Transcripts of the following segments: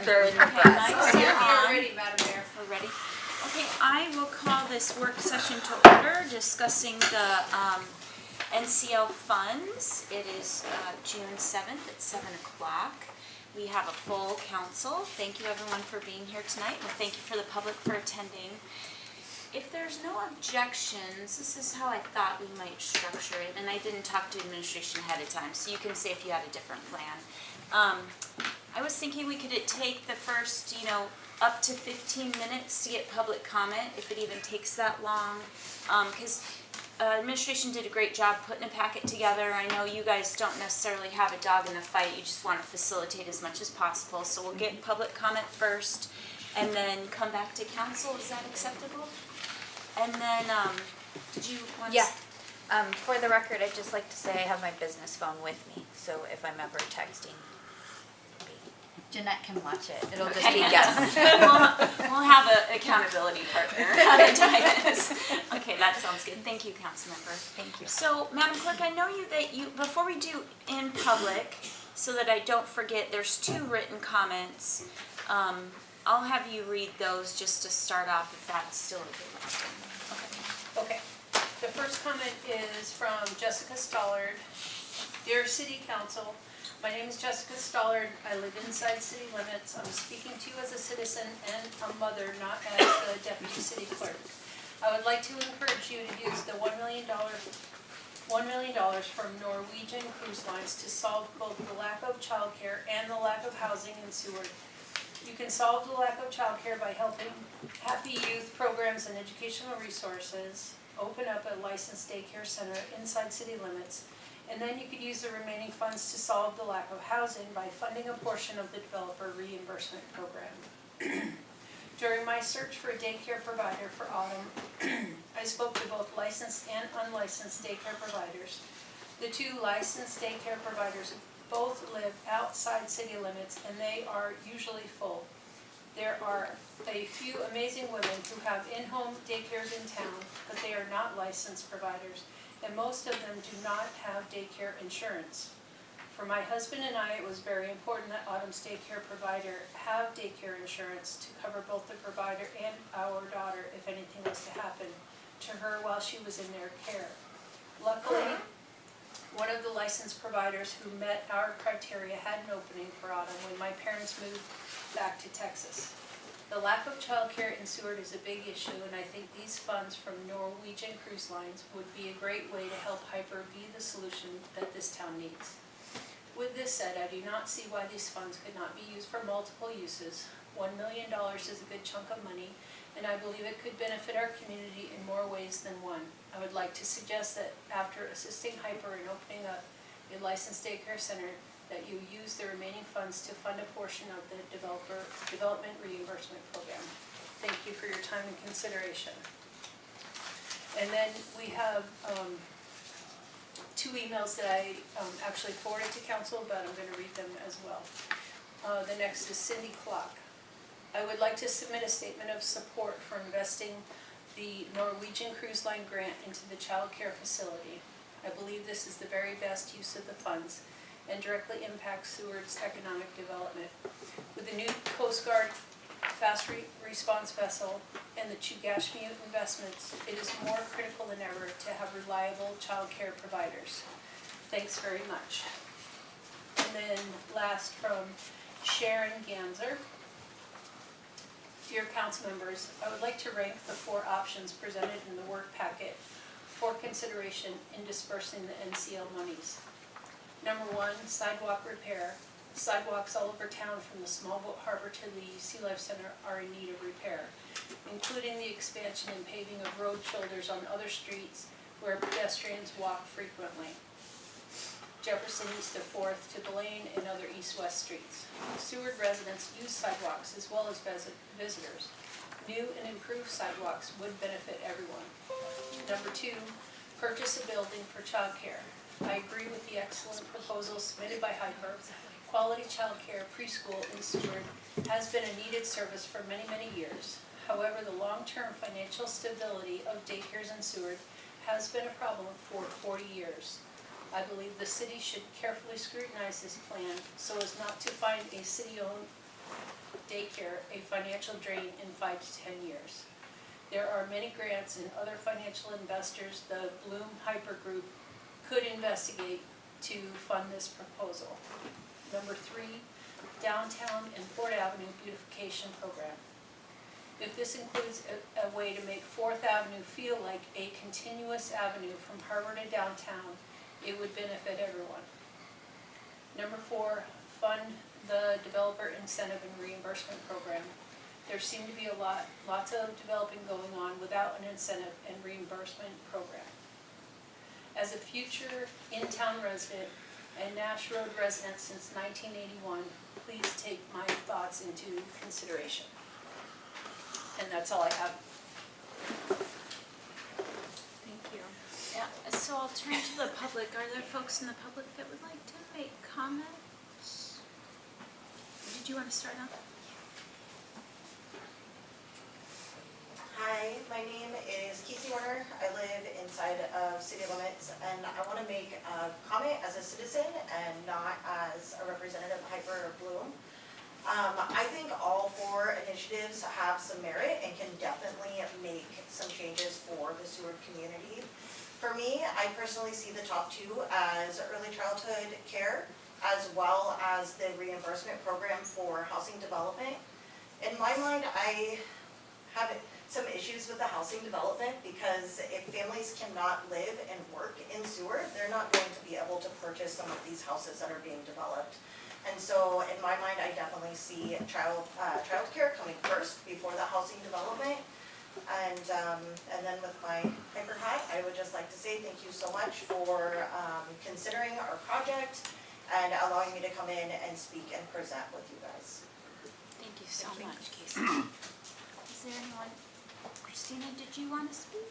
They're in the Okay, press. mics are on. We're ready, Madam Mayor. We're ready. Okay, I will call this work session to order discussing the NCL funds. It is June 7th at 7 o'clock. We have a full council. Thank you everyone for being here tonight, and thank you for the public for attending. If there's no objections, this is how I thought we might structure it, and I didn't talk to administration ahead of time, so you can say if you had a different plan. I was thinking we could take the first, up to 15 minutes to get public comment, if it even takes that long, because administration did a great job putting a packet together. I know you guys don't necessarily have a dog in the fight, you just want to facilitate as much as possible, so we'll get public comment first, and then come back to council. Is that acceptable? And then, did you want to? Yeah. For the record, I'd just like to say I have my business phone with me, so if I'm ever texting, Jeanette can watch it. It'll just be guests. We'll have an accountability partner other times. Okay, that sounds good. Thank you, Councilmember. Thank you. So, Madam Clerk, I know that before we do in public, so that I don't forget, there's 2 written comments. I'll have you read those just to start off, if that's still okay. Okay. The first comment is from Jessica Stollard. Dear City Council, my name is Jessica Stollard. I live inside city limits. I'm speaking to you as a citizen and a mother, not as the Deputy City Clerk. I would like to encourage you to use the $1 million from Norwegian Cruise Lines to solve both the lack of childcare and the lack of housing in Seward. You can solve the lack of childcare by helping happy youth programs and educational resources, open up a licensed daycare center inside city limits, and then you could use the remaining funds to solve the lack of housing by funding a portion of the developer reimbursement program. During my search for a daycare provider for autumn, I spoke to both licensed and unlicensed daycare providers. The 2 licensed daycare providers both live outside city limits, and they are usually full. There are a few amazing women who have in-home daycares in town, but they are not licensed providers, and most of them do not have daycare insurance. For my husband and I, it was very important that Autumn's daycare provider have daycare insurance to cover both the provider and our daughter if anything was to happen to her while she was in their care. Luckily, one of the licensed providers who met our criteria had an opening for Autumn when my parents moved back to Texas. The lack of childcare in Seward is a big issue, and I think these funds from Norwegian Cruise Lines would be a great way to help Hyper be the solution that this town needs. With this said, I do not see why these funds could not be used for multiple uses. $1 million is a good chunk of money, and I believe it could benefit our community in more ways than one. I would like to suggest that after assisting Hyper in opening up a licensed daycare center, that you use the remaining funds to fund a portion of the development reimbursement program. Thank you for your time and consideration. And then we have 2 emails that I actually forwarded to council, but I'm going to read them as well. The next is Cindy Clark. I would like to submit a statement of support for investing the Norwegian Cruise Line grant into the child care facility. I believe this is the very best use of the funds and directly impacts Seward's economic development. With the new Coast Guard fast response vessel and the Chugashmute investments, it is more critical than ever to have reliable child care providers. Thanks very much. And then last from Sharon Ganser. Dear council members, I would like to rank the 4 options presented in the work packet for consideration in dispersing the NCL monies. Number 1, sidewalk repair. Sidewalks all over town from the Small Boat Harbor to the Sea Life Center are in need of repair, including the expansion and paving of road shoulders on other streets where pedestrians walk frequently. Jefferson east of 4th to Blaine and other east-west streets. Seward residents use sidewalks as well as visitors. New and improved sidewalks would benefit everyone. Number 2, purchase a building for childcare. I agree with the excellent proposal submitted by Hyper. Quality childcare preschool in Seward has been a needed service for many, many years. However, the long-term financial stability of daycares in Seward has been a problem for 40 years. I believe the city should carefully scrutinize this plan so as not to find a city-owned daycare a financial drain in 5 to 10 years. There are many grants and other financial investors the Bloom Hyper Group could investigate to fund this proposal. Number 3, downtown and Fort Avenue beautification program. If this includes a way to make 4th Avenue feel like a continuous avenue from Harbor to downtown, it would benefit everyone. Number 4, fund the developer incentive and reimbursement program. There seem to be lots of developing going on without an incentive and reimbursement program. As a future in-town resident and Nash Road resident since 1981, please take my thoughts into consideration. And that's all I have. Thank you. Yeah, so I'll turn to the public. Are there folks in the public that would like to make comments? Did you want to start off? Hi, my name is Casey Warner. I live inside of city limits, and I want to make a comment as a citizen and not as a representative of Hyper or Bloom. I think all 4 initiatives have some merit and can definitely make some changes for the Seward community. For me, I personally see the top 2 as early childhood care, as well as the reimbursement program for housing development. In my mind, I have some issues with the housing development because if families cannot live and work in Seward, they're not going to be able to purchase some of these houses that are being developed. And so in my mind, I definitely see childcare coming first before the housing development. And then with my Hyper hat, I would just like to say thank you so much for considering our project and allowing me to come in and speak and present with you guys. Thank you so much, Casey. Is there anyone? Christina, did you want to speak?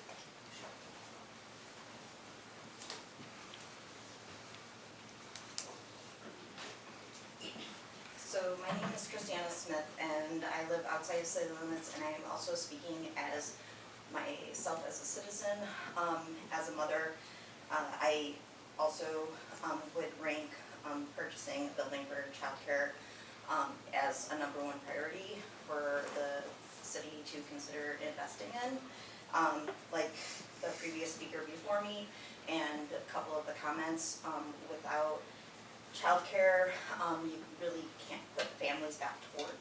So my name is Christiana Smith, and I live outside of city limits, and I am also speaking as myself as a citizen, as a mother. I also would rank purchasing a building for childcare as a #1 priority for the city to consider investing in. Like the previous speaker before me and a couple of the comments, without childcare, you really can't put families back to work.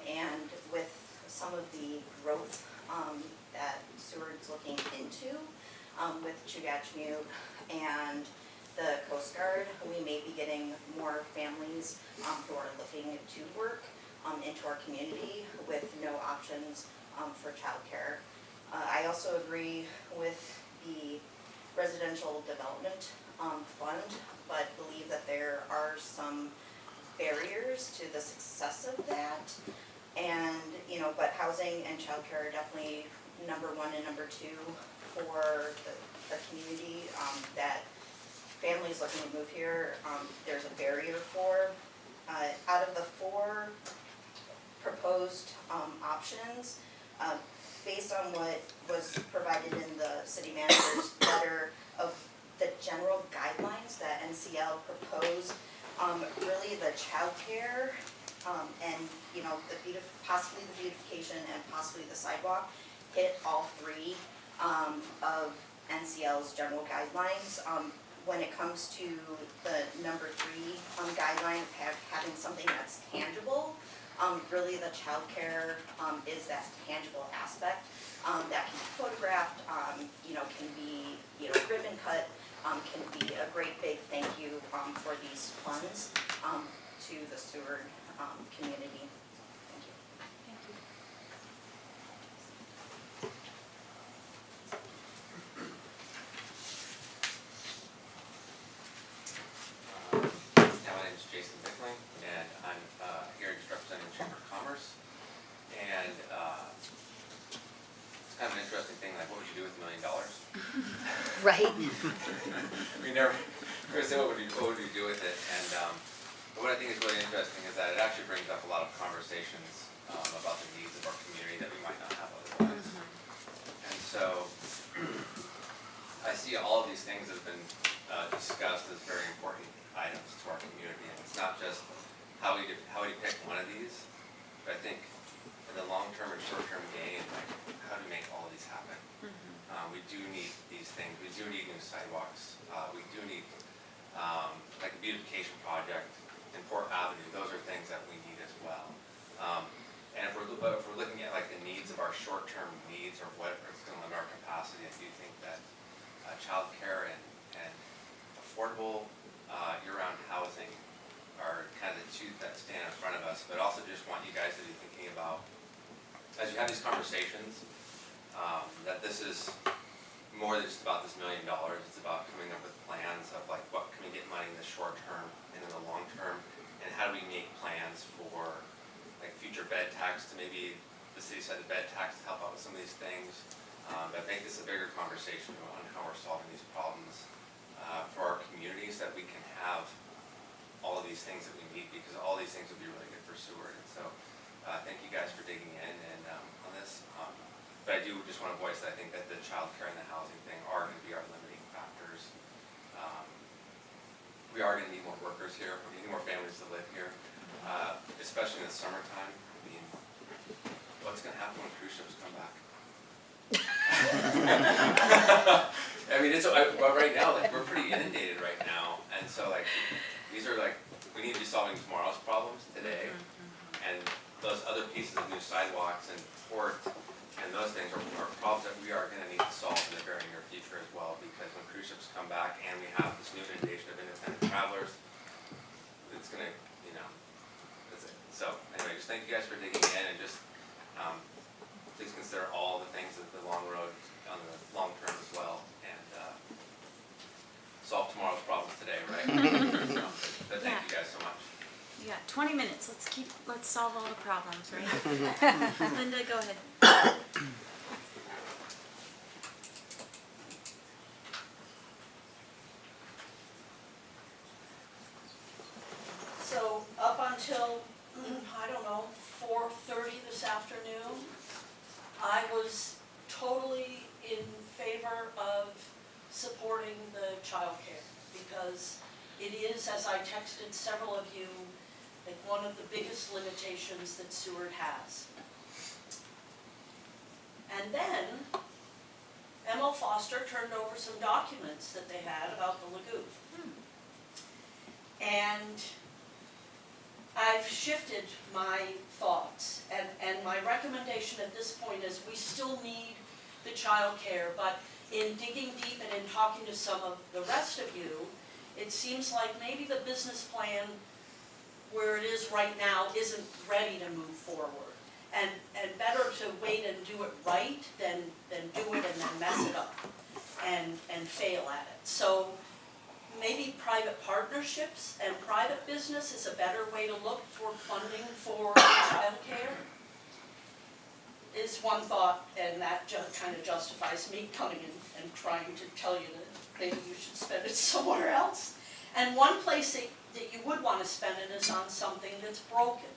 And with some of the growth that Seward's looking into with Chugachmute and the Coast Guard, we may be getting more families who are looking to work into our community with no options for childcare. I also agree with the residential development fund, but believe that there are some barriers to the success of that. And, but housing and childcare are definitely #1 and #2 for the community that families looking to move here, there's a barrier for. Out of the 4 proposed options, based on what was provided in the city manager's letter of the general guidelines that NCL proposed, really the childcare and possibly the beautification and possibly the sidewalk hit all 3 of NCL's general guidelines. When it comes to the #3 guideline of having something that's tangible, really the childcare is that tangible aspect that can be photographed, can be ribbon cut, can be a great big thank you for these funds to the Seward community. Thank you. Thank you. My name is Jason Bickling, and I'm here just representing the Chamber of Commerce. And it's kind of an interesting thing, like what would you do with $1 million? Right. We never said what would you do with it. And but what I think is really interesting is that it actually brings up a lot of conversations about the needs of our community that we might not have otherwise. And so I see all of these things that have been discussed as very important items to our community. And it's not just how we how would you pick one of these? But I think in the long-term and short-term gain, like, how do we make all of these happen? We do need these things. We do need new sidewalks. We do need, like a beautification project in Port Avenue. Those are things that we need as well. And if we're looking at like the needs of our short-term needs or what is going to limit our capacity, I do think that childcare and affordable year-round housing are kind of the two that stand in front of us. But also just want you guys to be thinking about, as you have these conversations, that this is more than just about this $1 million. It's about coming up with plans of like what can we get money in the short term and in the long term, and how do we make plans for like future bed tax to maybe the city side of the bed tax to help out with some of these things. But make this a bigger conversation on how we're solving these problems for our communities, that we can have all of these things that we need, because all these things would be really good for Seward. And so thank you guys for digging in and on this. But I do just want to voice that I think that the childcare and the housing thing are going to be our limiting factors. We are going to need more workers here. We need more families to live here, especially in the summertime. I mean, what's going to happen when cruise ships come back? I mean, well, right now, like, we're pretty inundated right now, and so like these are like, we need to be solving tomorrow's problems today, and those other pieces of new sidewalks and port and those things are problems that we are going to need to solve in the very near future as well, because when cruise ships come back and we have this new inundation of independent travelers, it's going to, you know, that's it. So anyway, just thank you guys for digging in, and just please consider all the things of the long road on the long term as well, and solve tomorrow's problems today, right? So thank you guys so much. You got 20 minutes. Let's solve all the problems, right? Linda, go ahead. So up until, I don't know, 4:30 this afternoon, I was totally in favor of supporting the childcare, because it is, as I texted several of you, like one of the biggest limitations that Seward has. And then Emil Foster turned over some documents that they had about the lagoon. And I've shifted my thoughts, and my recommendation at this point is we still need the childcare, but in digging deep and in talking to some of the rest of you, it seems like maybe the business plan where it is right now isn't ready to move forward. And better to wait and do it right than do it and then mess it up and fail at it. So maybe private partnerships and private business is a better way to look for funding for childcare, is one thought, and that just kind of justifies me coming in and trying to tell you that maybe you should spend it somewhere else. And one place that you would want to spend it is on something that's broken,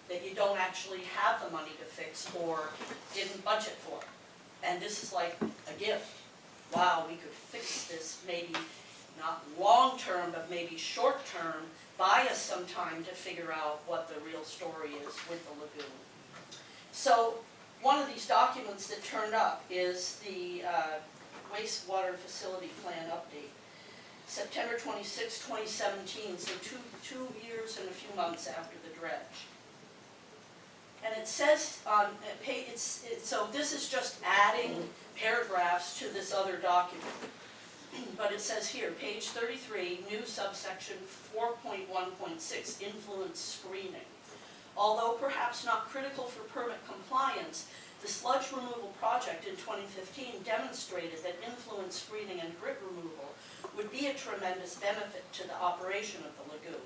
that you don't actually have the money to fix or didn't budget for. And this is like a gift. Wow, we could fix this, maybe not long term, but maybe short term, buy us some time to figure out what the real story is with the lagoon. So one of these documents that turned up is the wastewater facility plan update. September 26, 2017, so two years and a few months after the dredge. And it says on page, so this is just adding paragraphs to this other document. But it says here, page 33, new subsection 4.1.6, influence screening. Although perhaps not critical for permit compliance, the sludge removal project in 2015 demonstrated that influence screening and grit removal would be a tremendous benefit to the operation of the lagoon.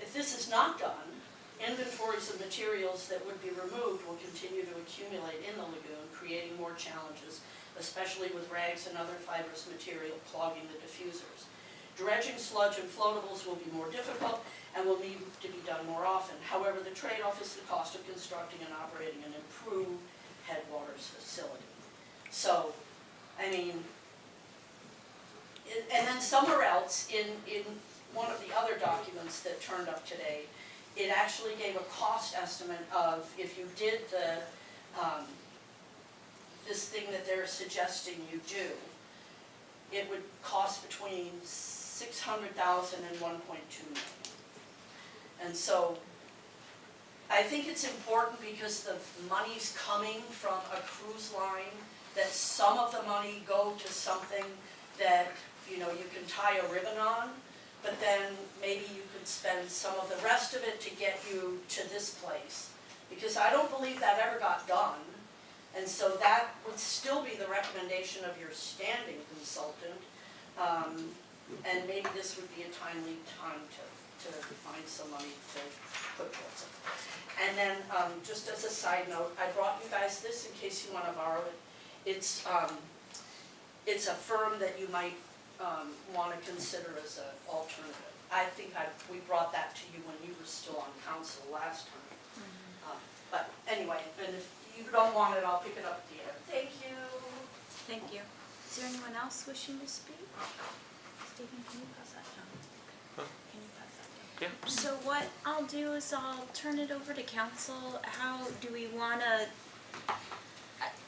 If this is not done, inventories of materials that would be removed will continue to accumulate in the lagoon, creating more challenges, especially with rags and other fibrous material clogging the diffusers. Dredging sludge and floatables will be more difficult and will need to be done more often. However, the trade-off is the cost of constructing and operating an improved headwaters facility. So, I mean, and then somewhere else in one of the other documents that turned up today, it actually gave a cost estimate of, if you did the, this thing that they're suggesting you do, it would cost between 600,000 and 1.2 million. And so I think it's important because the money's coming from a cruise line, that some of the money go to something that, you know, you can tie a ribbon on, but then maybe you could spend some of the rest of it to get you to this place. Because I don't believe that ever got done, and so that would still be the recommendation of your standing consultant. And maybe this would be a timely time to find some money to put towards it. And then, just as a side note, I brought you guys this in case you want to borrow it. It's a firm that you might want to consider as an alternative. I think we brought that to you when you were still on council last time. But anyway, and if you don't want it, I'll pick it up at the end. Thank you. Thank you. Is there anyone else wishing to speak? Stephen, can you pass that down? Can you pass that down? Yeah. So what I'll do is I'll turn it over to council. How do we want to,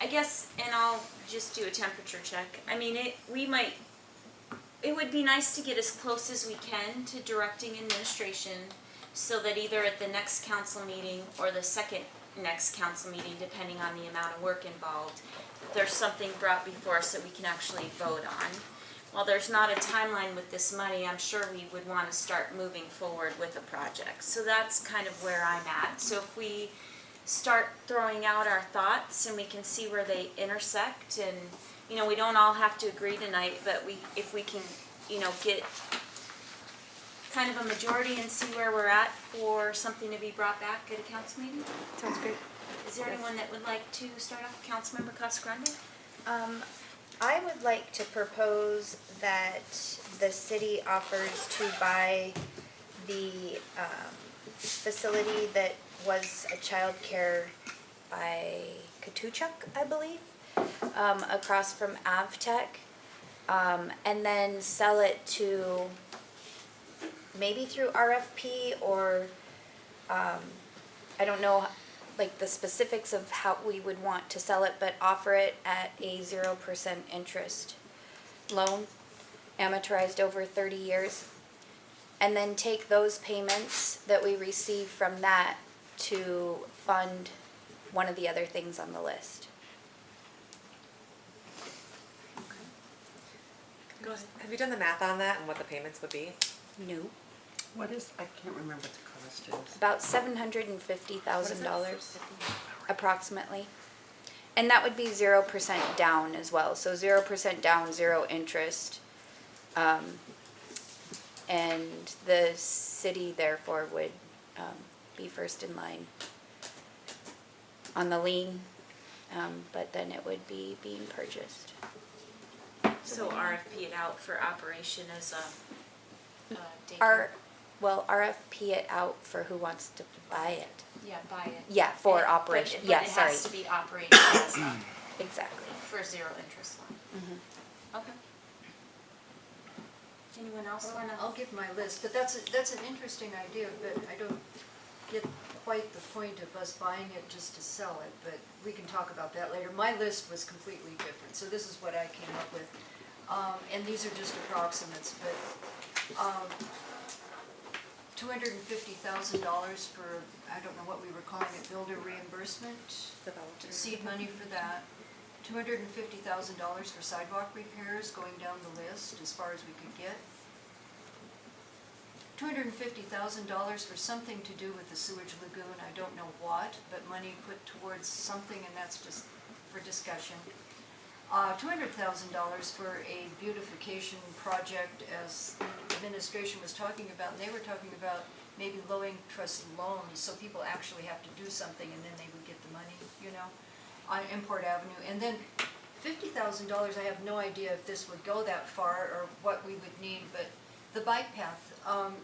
I guess, and I'll just do a temperature check. I mean, it would be nice to get as close as we can to directing administration so that either at the next council meeting or the second next council meeting, depending on the amount of work involved, there's something brought before us that we can actually vote on. While there's not a timeline with this money, I'm sure we would want to start moving forward with a project. So that's kind of where I'm at. So if we start throwing out our thoughts and we can see where they intersect, and you know, we don't all have to agree tonight, but if we can, you know, get kind of a majority and see where we're at for something to be brought back at a council meeting. Sounds great. Is there anyone that would like to start off? Councilmember Casagrande? I would like to propose that the city offers to buy the facility that was a childcare by Katuchuk, I believe, across from Avtech, and then sell it to maybe through RFP or I don't know like the specifics of how we would want to sell it, but offer it at a 0% interest loan, amortized over 30 years, and then take those payments that we receive from that to fund one of the other things on the list. Go ahead. Have you done the math on that and what the payments would be? No. What is, I can't remember what the cost is. About $750,000 approximately. And that would be 0% down as well. So 0% down, 0 interest. And the city therefore would be first in line on the lien, but then it would be being purchased. So RFP it out for operation as a daycare. RFP it out for who wants to buy it. Yeah, buy it. Yeah, for But- operation. but Yeah, it sorry. has to be operated as a, Exactly. for 0 interest loan. Mhm. Okay. Anyone else Well, wanna? I'll give my list, but that's an interesting idea, but I don't get quite the point of us buying it just to sell it, but we can talk about that later. My list was completely different, so this is what I came up with. And these are just approximates, but $250,000 for, I don't know what we were calling it, builder reimbursement, Developer. seed money for that. $250,000 for sidewalk repairs, going down the list as far as we could get. $250,000 for something to do with the sewage lagoon, I don't know what, but money put towards something, and that's just for discussion. $200,000 for a beautification project, as the administration was talking about, and they were talking about maybe low interest loans, so people actually have to do something and then they would get the money, you know, on Import Avenue. And then $50,000, I have no idea if this would go that far or what we would need, but the bike path,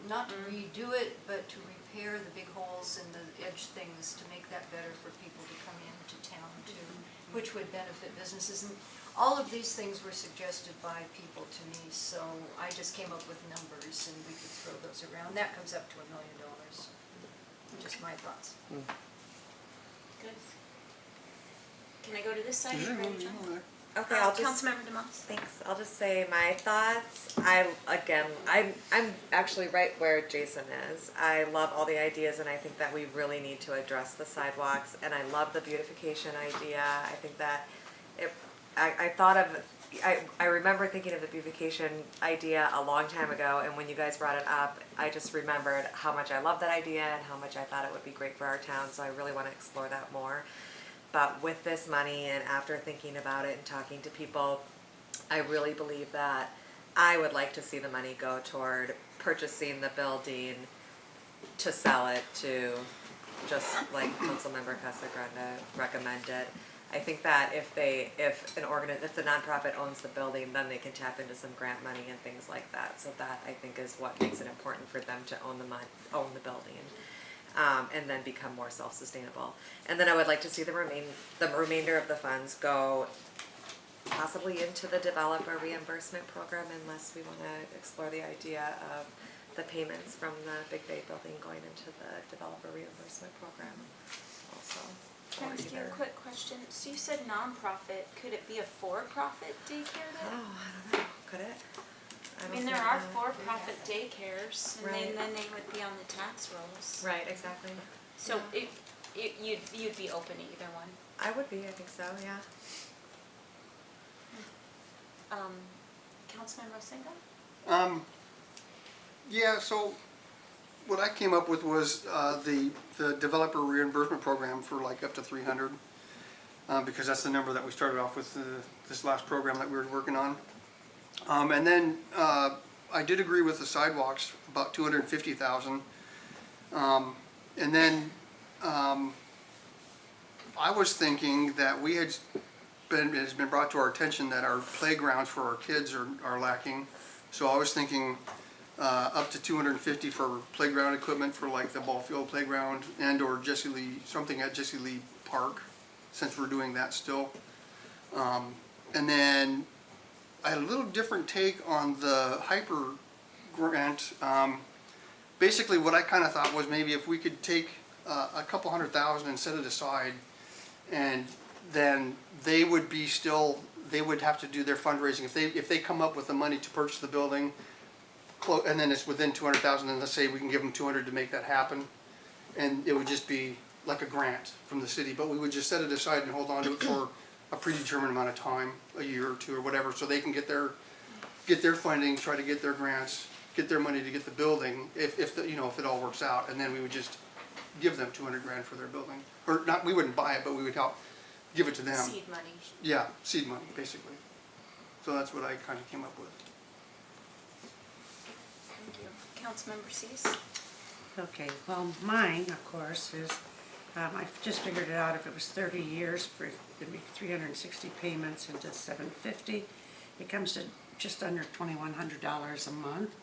not to redo it, but to repair the big holes in the edge things to make that better for people to come into town too, which would benefit businesses. And all of these things were suggested by people to me, so I just came up with numbers and we could throw those around. That comes up to $1 million. just my thoughts. Good. Can I go to this side? Are you ready, John? Okay, I'll just. Councilmember DeMoss. Thanks. I'll just say my thoughts. I'm actually right where Jason is. I love all the ideas, and I think that we really need to address the sidewalks. And I love the beautification idea. I think that I remember thinking of the beautification idea a long time ago, and when you guys brought it up, I just remembered how much I love that idea and how much I thought it would be great for our town. So I really want to explore that more. But with this money and after thinking about it and talking to people, I really believe that I would like to see the money go toward purchasing the building to sell it to, just like Councilmember Casagrande recommended. I think that if the nonprofit owns the building, then they can tap into some grant money and things like that. So that, I think, is what makes it important for them to own the building. And then become more self-sustainable. And then I would like to see the remainder of the funds go possibly into the developer reimbursement program, unless we want to explore the idea of the payments from the Big Bay building going into the developer reimbursement program also. Can I ask you a quick question? So you said nonprofit, could it be a for-profit daycare then? Oh, I don't know. Could it? I mean, there are for-profit daycares, and Right. then they would be on the tax rolls. Right, exactly. So you'd be open to either one. I would be, I think so, yeah. Councilman Rosinga? Yeah, so what I came up with was the developer reimbursement program for like up to 300, because that's the number that we started off with this last program that we were working on. And then I did agree with the sidewalks, about 250,000. And then I was thinking that it has been brought to our attention that our playgrounds for our kids are lacking. So I was thinking up to 250 for playground equipment for like the ball field playground and or something at Jesse Lee Park, since we're doing that still. And then I had a little different take on the hyper grant. Basically what I kind of thought was maybe if we could take a couple $100,000 and set it aside, and then they would have to do their fundraising. If they come up with the money to purchase the building, and then it's within 200,000, and let's say we can give them 200 to make that happen, and it would just be like a grant from the city, but we would just set it aside and hold on to it for a predetermined amount of time, a year or two or whatever, so they can get their funding, try to get their grants, get their money to get the building, if it all works out, and then we would just give them 200 grand for their building, or not. We wouldn't buy it, but we would help give it to them. Seed money. Yeah, seed money basically. So that's what I kind of came up with. Thank you. Councilmember Cease? Okay, well, mine, of course, is, I just figured it out, if it was 30 years, it'd be 360 payments into 750. It comes to just under $2,100 a month.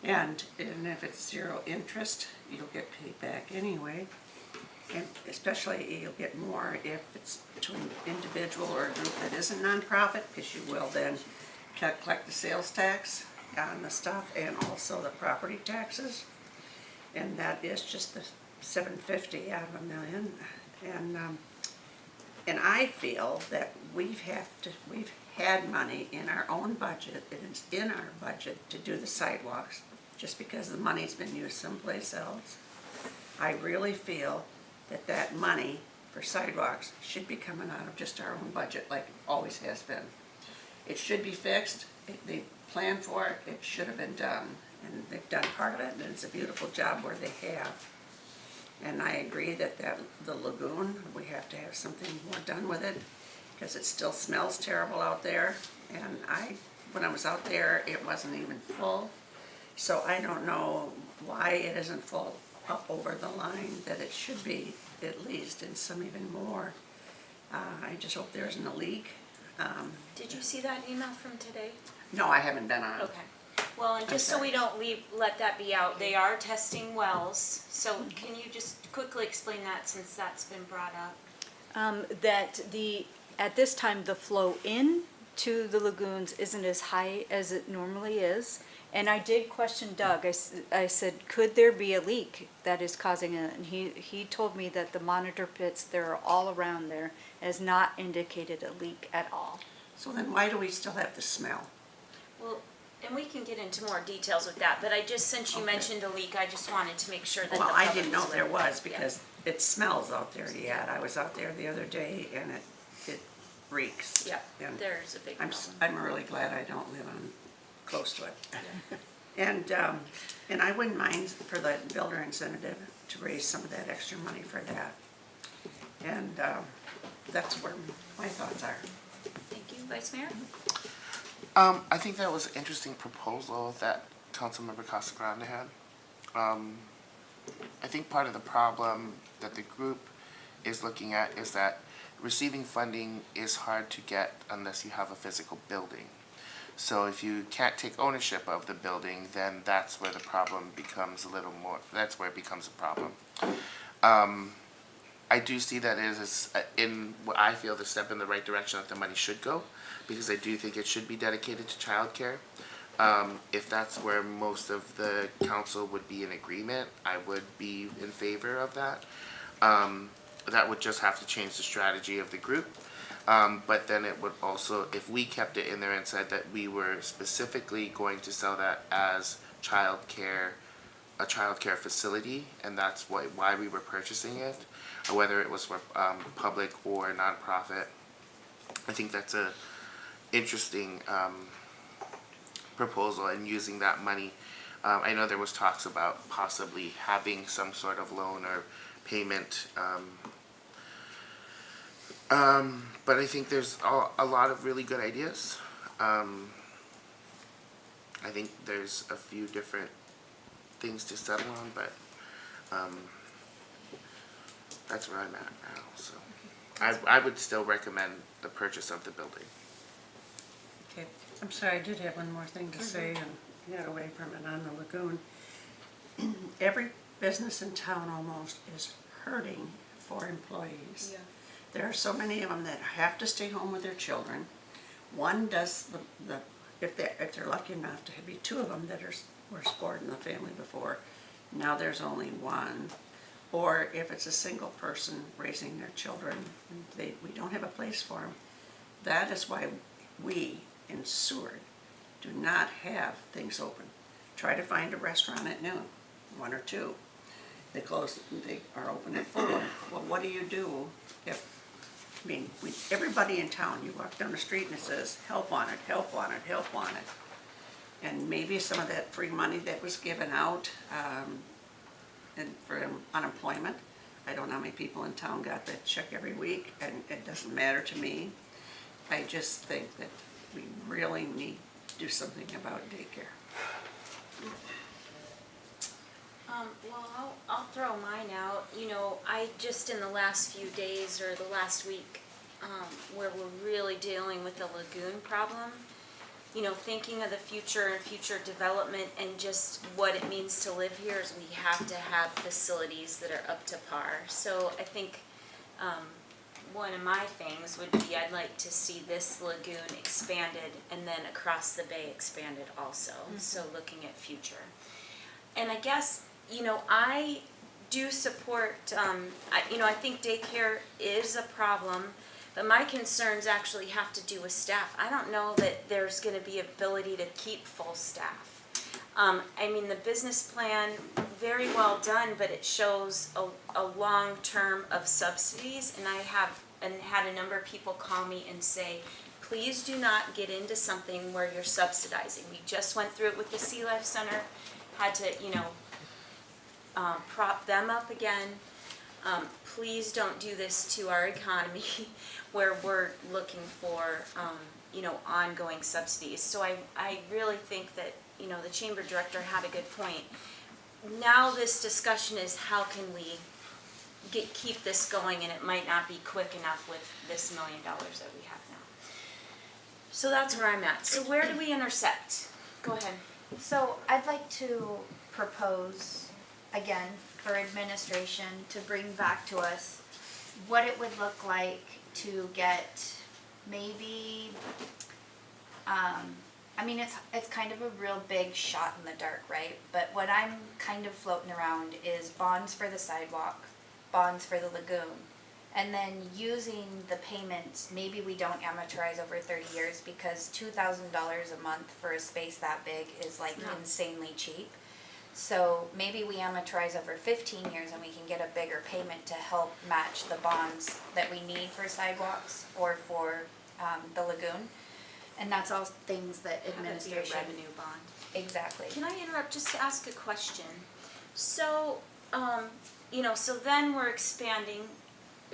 And if it's zero interest, you'll get paid back anyway. And especially you'll get more if it's between individual or a group that isn't nonprofit, because you will then collect the sales tax on the stuff and also the property taxes. And that is just the 750 out of $1 million. And I feel that we've had money in our own budget, and it's in our budget to do the sidewalks, just because the money's been used someplace else. I really feel that money for sidewalks should be coming out of just our own budget, like it always has been. It should be fixed. They planned for it. It should have been done, and they've done part of it, and it's a beautiful job where they have. And I agree that the lagoon, we have to have something more done with it, because it still smells terrible out there. And when I was out there, it wasn't even full. So I don't know why it isn't full up over the line that it should be, at least, and some even more. I just hope there isn't a leak. Did you see that email from today? No, I haven't been on it. Okay. Well, and just so we don't let that be out, they are testing wells. So can you just quickly explain that, since that's been brought up? At this time, the flow in to the lagoons isn't as high as it normally is, And I did question Doug. I said, could there be a leak that is causing it? And he told me that the monitor pits that are all around there has not indicated a leak at all. So then why do we still have the smell? Well, and we can get into more details with that, but I just, since you Okay. mentioned a leak, I just wanted to make sure that the Well, I public didn't know was there aware. was because it smells out there yet. I was out there the other day and it reeks. Yeah, And there's a big I'm, problem. I'm really glad I don't live on, close to it. And I wouldn't mind for the builder incentive to raise some of that extra money for that. And that's where my thoughts are. Thank you, Vice Mayor. I think that was an interesting proposal that Councilmember Casagrande had. I think part of the problem that the group is looking at is that receiving funding is hard to get unless you have a physical building. So if you can't take ownership of the building, then that's where the problem becomes a little more, that's where it becomes a problem. I do see that as in what I feel the step in the right direction that the money should go, because I do think it should be dedicated to childcare. If that's where most of the council would be in agreement, I would be in favor of that. That would just have to change the strategy of the group. But then it would also, if we kept it in there and said that we were specifically going to sell that as childcare, a childcare facility, and that's why we were purchasing it, or whether it was for public or nonprofit, I think that's a interesting proposal and using that money. I know there was talks about possibly having some sort of loan or payment. But I think there's a lot of really good ideas. I think there's a few different things to settle on, but that's where I'm at now. So I would still recommend the purchase of the building. Okay, I'm sorry, I did have one more thing to say and got away from it on the lagoon. Every business in town almost is hurting for employees. Yeah. There are so many of them that have to stay home with their children. One does if they're lucky enough to be two of them that were supporting the family before, now there's only one. Or if it's a single person raising their children, we don't have a place for them. That is why we in Seward do not have things open. Try to find a restaurant at noon, one or two. They are open at 4. Well, what do you do if, everybody in town, you walk down the street and it says, help on it, help on it, help on it. And maybe some of that free money that was given out and for unemployment, I don't know how many people in town got that check every week, and it doesn't matter to me. I just think that we really need to do something about daycare. Well, I'll throw mine out. You know, I just in the last few days or the last week, where we're really dealing with the lagoon problem, you know, thinking of the future and future development and just what it means to live here is we have to have facilities that are up to par. So I think one of my things would be I'd like to see this lagoon expanded and then across the bay expanded also. So looking at future. And I guess, you know, I do support, I think daycare is a problem, but my concerns actually have to do with staff. I don't know that there's gonna be ability to keep full staff. I mean, the business plan, very well done, but it shows a long term of subsidies, and I have had a number of people call me and say, please do not get into something where you're subsidizing. We just went through it with the Sea Life Center, had to, you know, prop them up again. Please don't do this to our economy where we're looking for, you know, ongoing subsidies. So I really think that, you know, the chamber director had a good point. Now this discussion is how can we keep this going, and it might not be quick enough with this $1 million that we have now. So that's where I'm at. So where do we intersect? Go ahead. So I'd like to propose, again, for administration to bring back to us what it would look like to get maybe, I mean, it's kind of a real big shot in the dark, right? But what I'm kind of floating around is bonds for the sidewalk, bonds for the lagoon, and then using the payments, maybe we don't amortize over 30 years because $2,000 a month for a space that big is like insanely cheap. So maybe we amortize over 15 years and we can get a bigger payment to help match the bonds that we need for sidewalks or for the lagoon. And that's all things that administration. Revenue bond. Exactly. Can I interrupt just to ask a question? So, so then we're expanding,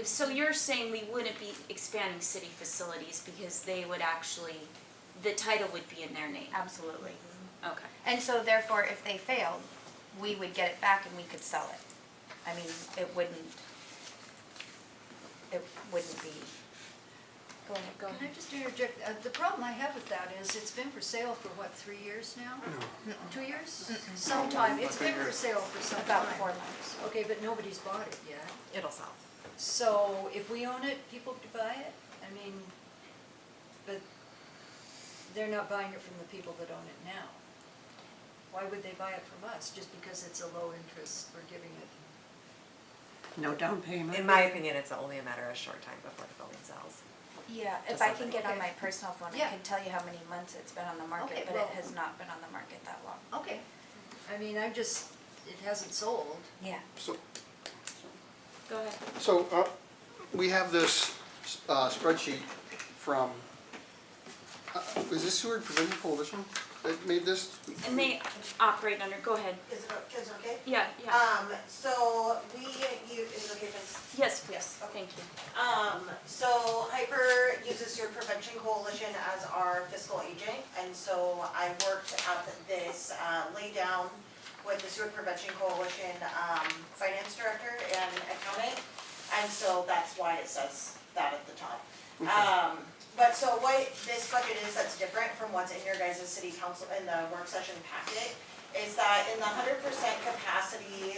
so you're saying we wouldn't be expanding city facilities because they would actually, the title would be in their name? Absolutely. Okay. And so therefore, if they failed, we would get it back and we could sell it. I mean, it wouldn't be, go ahead. Can I just interject? The problem I have with that is it's been for sale for what, 3 years now? 2 years? Sometime, it's been for sale for some time. About 4 months. Okay, but nobody's bought it yet. It'll sell. So if we own it, people could buy it? I mean, but they're not buying it from the people that own it now. Why would they buy it from us? Just because it's a low interest, we're giving it? No down payment. In my opinion, it's only a matter of a short time before the building sells. Yeah, if Just I something. can get on Okay. my personal phone, I Yeah. can tell you how many months it's been on the market, Okay, but well- it has not been on the market that long. Okay. I mean, it hasn't sold. Yeah. So, Go ahead. so we have this spreadsheet from, is this Seward Prevention Coalition that made this? And they operate under, go ahead. Is it okay? Yeah, yeah. So is it okay if it's? Yes, please. Yes, okay. Thank you. So Hyper uses Seward Prevention Coalition as our fiscal agent, and so I worked at this lay down with the Seward Prevention Coalition finance director and accountant, and so that's why it says that at the top. But so what this budget is that's different from what's in your guys' city council, in the work session packet, is that in the 100% capacity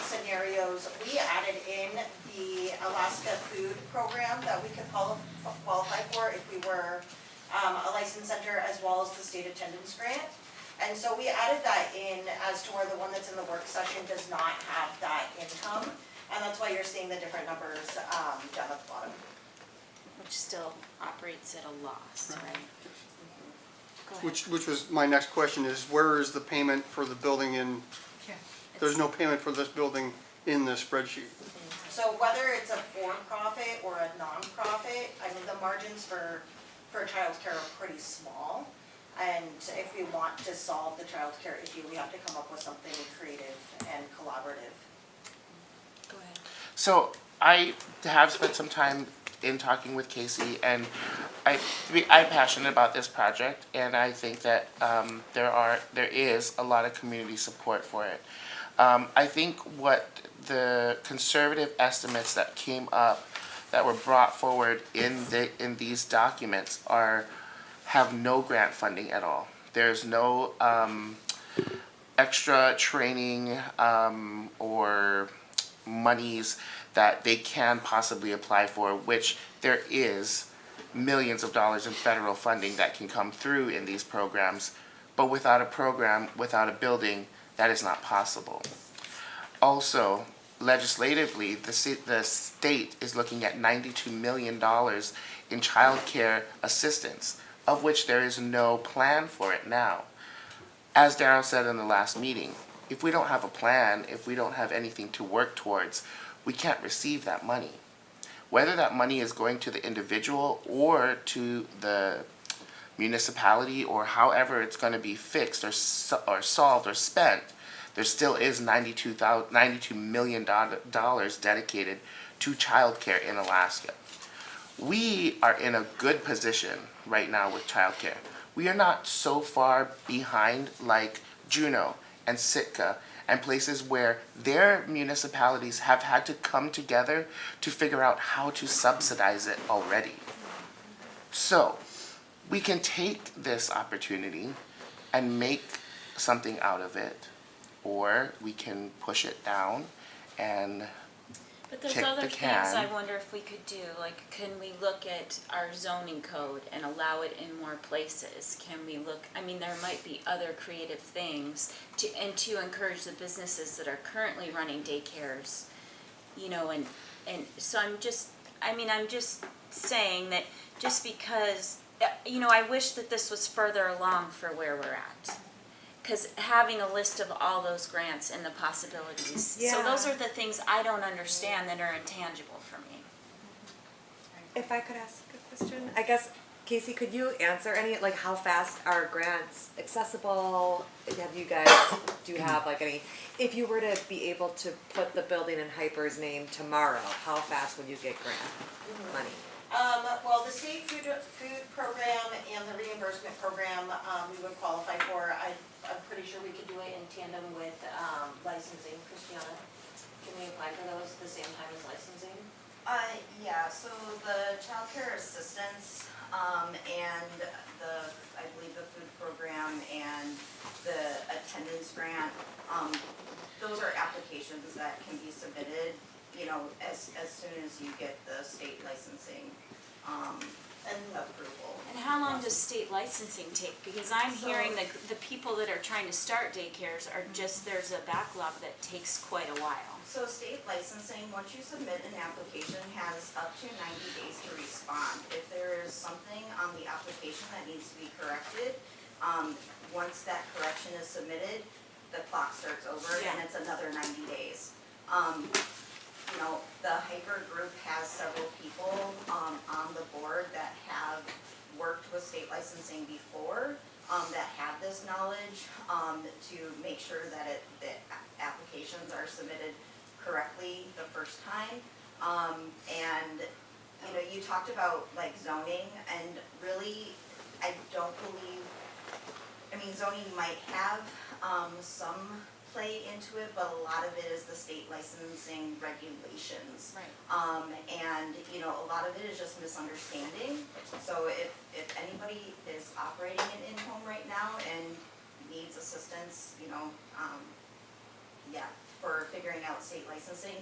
scenarios, we added in the Alaska food program that we could qualify for if we were a licensed center, as well as the state attendance grant. And so we added that in as to where the one that's in the work session does not have that income. And that's why you're seeing the different numbers down at the bottom. Which still operates at a loss, right? Go ahead. Which was my next question is, where is the payment for the building in, there's no payment for this building in this spreadsheet. So whether it's a for-profit or a non-profit, I mean, the margins for childcare are pretty small. And if we want to solve the childcare issue, we have to come up with something creative and collaborative. Go ahead. So I have spent some time in talking with Casey, and I'm passionate about this project, and I think that there is a lot of community support for it. I think what the conservative estimates that came up, that were brought forward in these documents, have no grant funding at all. There's no extra training or monies that they can possibly apply for, which there is millions of dollars in federal funding that can come through in these programs, but without a program, without a building, that is not possible. Also, legislatively, the state is looking at $92 million in childcare assistance, of which there is no plan for it now. As Darryl said in the last meeting, if we don't have a plan, if we don't have anything to work towards, we can't receive that money. Whether that money is going to the individual or to the municipality, or however it's going to be fixed or solved or spent, there still is $92 million dedicated to childcare in Alaska. We are in a good position right now with childcare. We are not so far behind like Juneau and Sitka and places where their municipalities have had to come together to figure out how to subsidize it already. So we can take this opportunity and make something out of it, or we can push it down and But there's kick other the things I can. wonder if we could do, like, can we look at our zoning code and allow it in more places? Can we look, I mean, there might be other creative things to encourage the businesses that are currently running daycares, you know, and so I'm just saying that just because, you know, I wish that this was further along for where we're at. Because having a list of all those grants and the possibilities, so those Yeah. are the things I don't understand that are intangible for me. If I could ask a question, I guess, Casey, could you answer any, like, how fast are grants accessible? Have you guys, do you have like any, if you were to be able to put the building in Hyper's name tomorrow, how fast would you get grant money? Well, the state food program and the reimbursement program, we would qualify for. I'm pretty sure we could do it in tandem with licensing. Christiana, can we apply for those at the same time as licensing? Yeah, so the childcare assistance, and I believe the food program and the attendance grant, those are applications that can be submitted, you know, as soon as you get the state licensing, and approval. And how long does state licensing take? Because I'm hearing that the people that are trying to start daycares are just, there's a backlog that takes quite a while. So state licensing, once you submit an application, has up to 90 days to respond. If there is something on the application that needs to be corrected, once that correction is submitted, the clock starts over and it's another 90 days. You know, the Hyper group has several people on the board that have worked with state licensing before, that have this knowledge, to make sure that the applications are submitted correctly the first time. And, you know, you talked about like zoning, and really, I don't believe, I mean, zoning might have some play into it, but a lot of it is the state licensing regulations. Right. And, you know, a lot of it is just misunderstanding. So if anybody is operating an in-home right now and needs assistance, you know, for figuring out state licensing,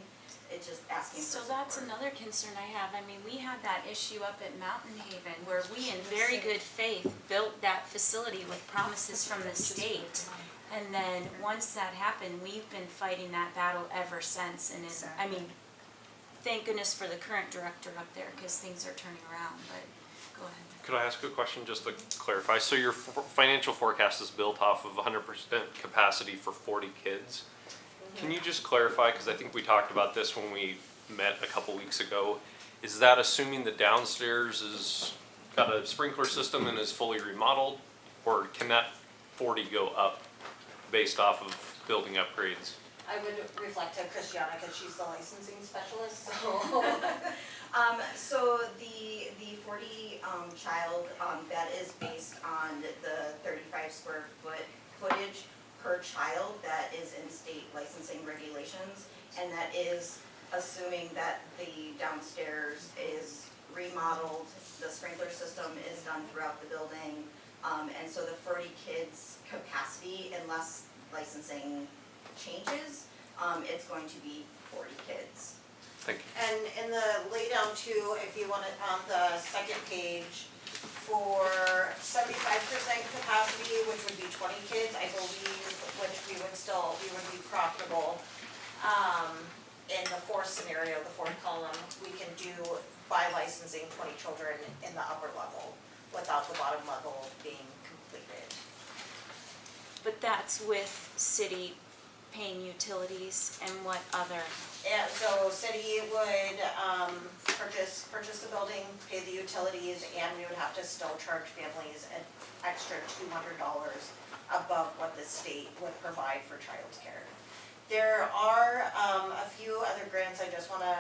it's just asking for So support. that's another concern I have. I mean, we had that issue up at Mountain Haven where we in very good faith built that facility with promises from the state. And then once that happened, we've been fighting that battle ever since. And I mean, thank goodness for the current director up there because things are turning around, but go ahead. Could I ask a question just to clarify? So your financial forecast is built off of 100% capacity for 40 kids. Can you just clarify, because I think we talked about this when we met a couple weeks ago, is that assuming the downstairs is got a sprinkler system and is fully remodeled, or can that 40 go up based off of building upgrades? I would reflect to Christiana because she's the licensing specialist, so. So the 40 child, that is based on the 35 square foot footage per child that is in state licensing regulations, and that is assuming that the downstairs is remodeled, the sprinkler system is done throughout the building, and so the 40 kids capacity, unless licensing changes, it's going to be 40 kids. Thank you. And in the laydown too, if you want it on the second page, for 75% capacity, which would be 20 kids, I believe, which we would be profitable. In the fourth scenario, the fourth column, we can do by licensing 20 children in the upper level without the bottom level being completed. But that's with city paying utilities and what other? And so city would purchase the building, pay the utilities, and we would have to still charge families an extra $200 above what the state would provide for childcare. There are a few other grants. I just want to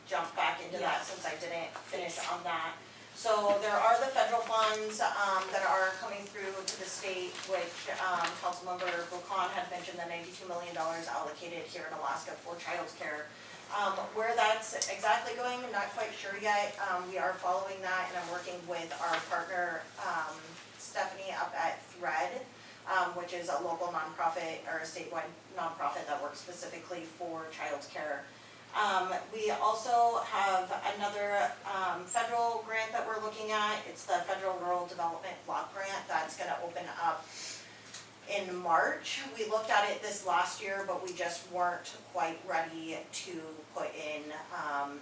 jump back into that since I didn't finish on that. So there are the federal funds that are coming through to the state, which Councilmember Buchan had mentioned, the $92 million allocated here in Alaska for childcare. Where that's exactly going, I'm not quite sure yet. We are following that, and I'm working with our partner, Stephanie, up at Thread, which is a local nonprofit or a statewide nonprofit that works specifically for childcare. We we also have another federal grant that we're looking at. It's the Federal Rural Development Block Grant that's gonna open up in March. We looked at it this last year, but we just weren't quite ready to put in